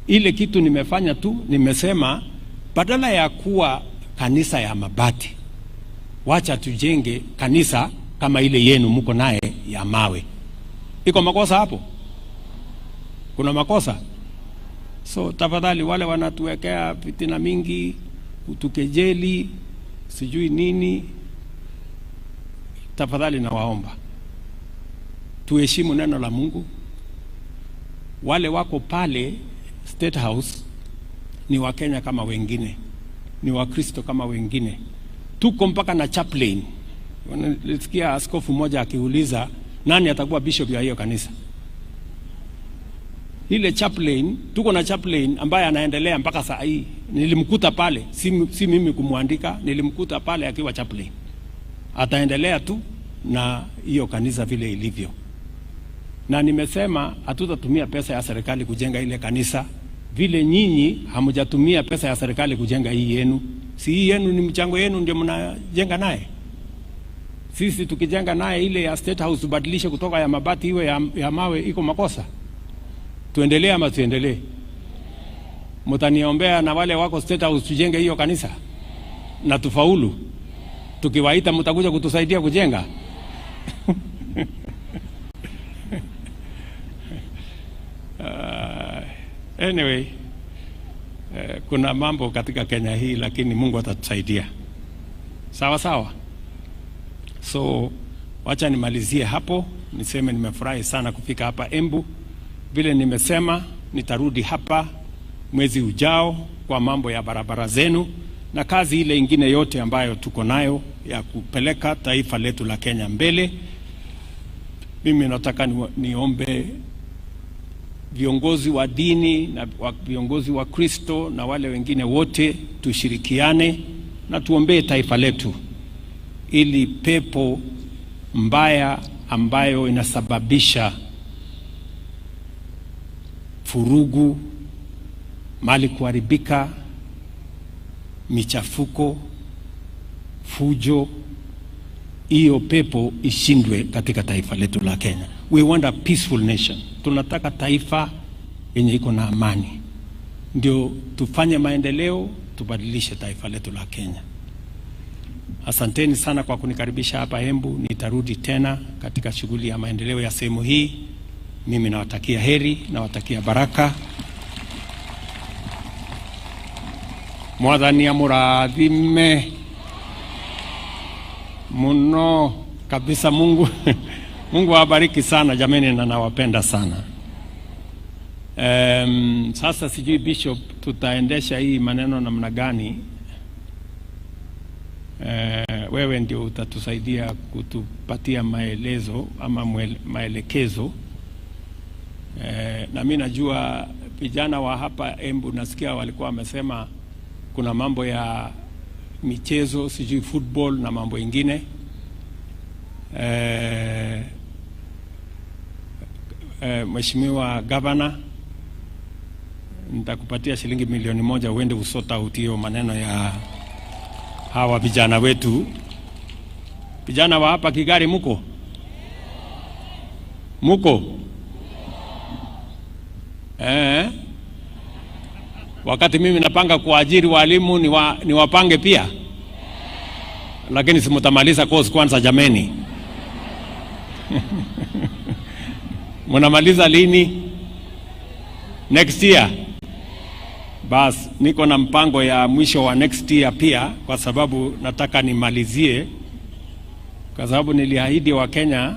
Ile kitu nimefanya tu, nimesema badala ya kuwa kanisa ya mabati, wacha tujenge kanisa kama ile yenu mko naye ya mawe. Iko makosa hapo? Kuna makosa? So tafadhali wale wanatuwekea fitina mingi, kutukejeli, sijui nini, tafadhali nawaomba tuheshimu neno la Mungu. Wale wako pale State House ni Wakenya kama wengine, ni Wakristo kama wengine. tuko mpaka na chaplain. Nilisikia askofu mmoja akiuliza nani atakuwa bishop ya hiyo kanisa. Ile chaplain, tuko na chaplain ambaye anaendelea mpaka saa hii. Nilimkuta pale, si mimi kumwandika, nilimkuta pale akiwa chaplain. Ataendelea tu na hiyo kanisa vile ilivyo. Na nimesema hatutatumia pesa ya serikali kujenga ile kanisa vile nyinyi hamujatumia pesa ya serikali kujenga hii yenu. Si hii yenu ni mchango yenu ndio mnajenga naye. Sisi tukijenga naye ile ya State House tubadilishe kutoka ya mabati iwe ya mawe, iko makosa? Tuendelee ama tuendelee? Mtaniombea na wale wako State House tujenge hiyo kanisa na tufaulu. Tukiwaita mtakuja kutusaidia kujenga. Anyway, kuna mambo katika Kenya hii, lakini Mungu atatusaidia. Sawa sawa. So wacha nimalizie hapo, niseme nimefurahi sana kufika hapa Embu. Vile nimesema nitarudi hapa mwezi ujao kwa mambo ya barabara zenu na kazi ile ingine yote ambayo tuko nayo ya kupeleka taifa letu la Kenya mbele. Mimi nataka niombe viongozi wa dini na viongozi wa Kristo na wale wengine wote tushirikiane na tuombee taifa letu ili pepo mbaya ambayo inasababisha furugu, mali kuharibika, michafuko, fujo, hiyo pepo ishindwe katika taifa letu la Kenya. We want a peaceful nation. Tunataka taifa yenye iko na amani. Ndio tufanye maendeleo, tubadilishe taifa letu la Kenya. Asanteni sana kwa kunikaribisha hapa Embu. Nitarudi tena katika shughuli ya maendeleo ya sehemu hii. Mimi nawatakia heri, nawatakia baraka. Mwathani amurathime muno kabisa. Mungu Mungu awabariki sana jameni, na nawapenda sana. Sasa sijui Bishop tutaendesha hii maneno namna gani. Wewe ndio utatusaidia kutupatia maelezo ama maelekezo. Na mimi najua vijana wa hapa Embu nasikia walikuwa wamesema kuna mambo ya michezo, sijui football na mambo ingine. Mheshimiwa Governor, nitakupatia shilingi milioni 1 uende usota out hiyo maneno ya hawa vijana wetu. Vijana wa hapa Kigari muko? Wakati mimi napanga kuajiri walimu ni wapange pia. Lakini simutamaliza course kwanza jameni. Mnamaliza lini? Next year. Bas, niko na mpango ya mwisho wa next year pia, kwa sababu nataka nimalizie, kwa sababu niliahidi wa Kenya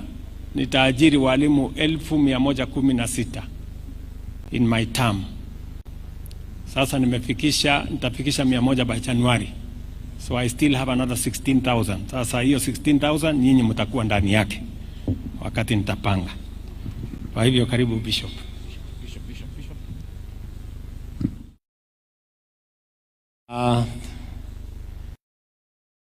nitaajiri walimu 1116 in my term. Sasa nitafikisha 100 by January. So I still have another 16,000. Sasa hiyo 16,000 nyinyi mtakuwa ndani yake wakati nitapanga. Kwa hivyo karibu Bishop.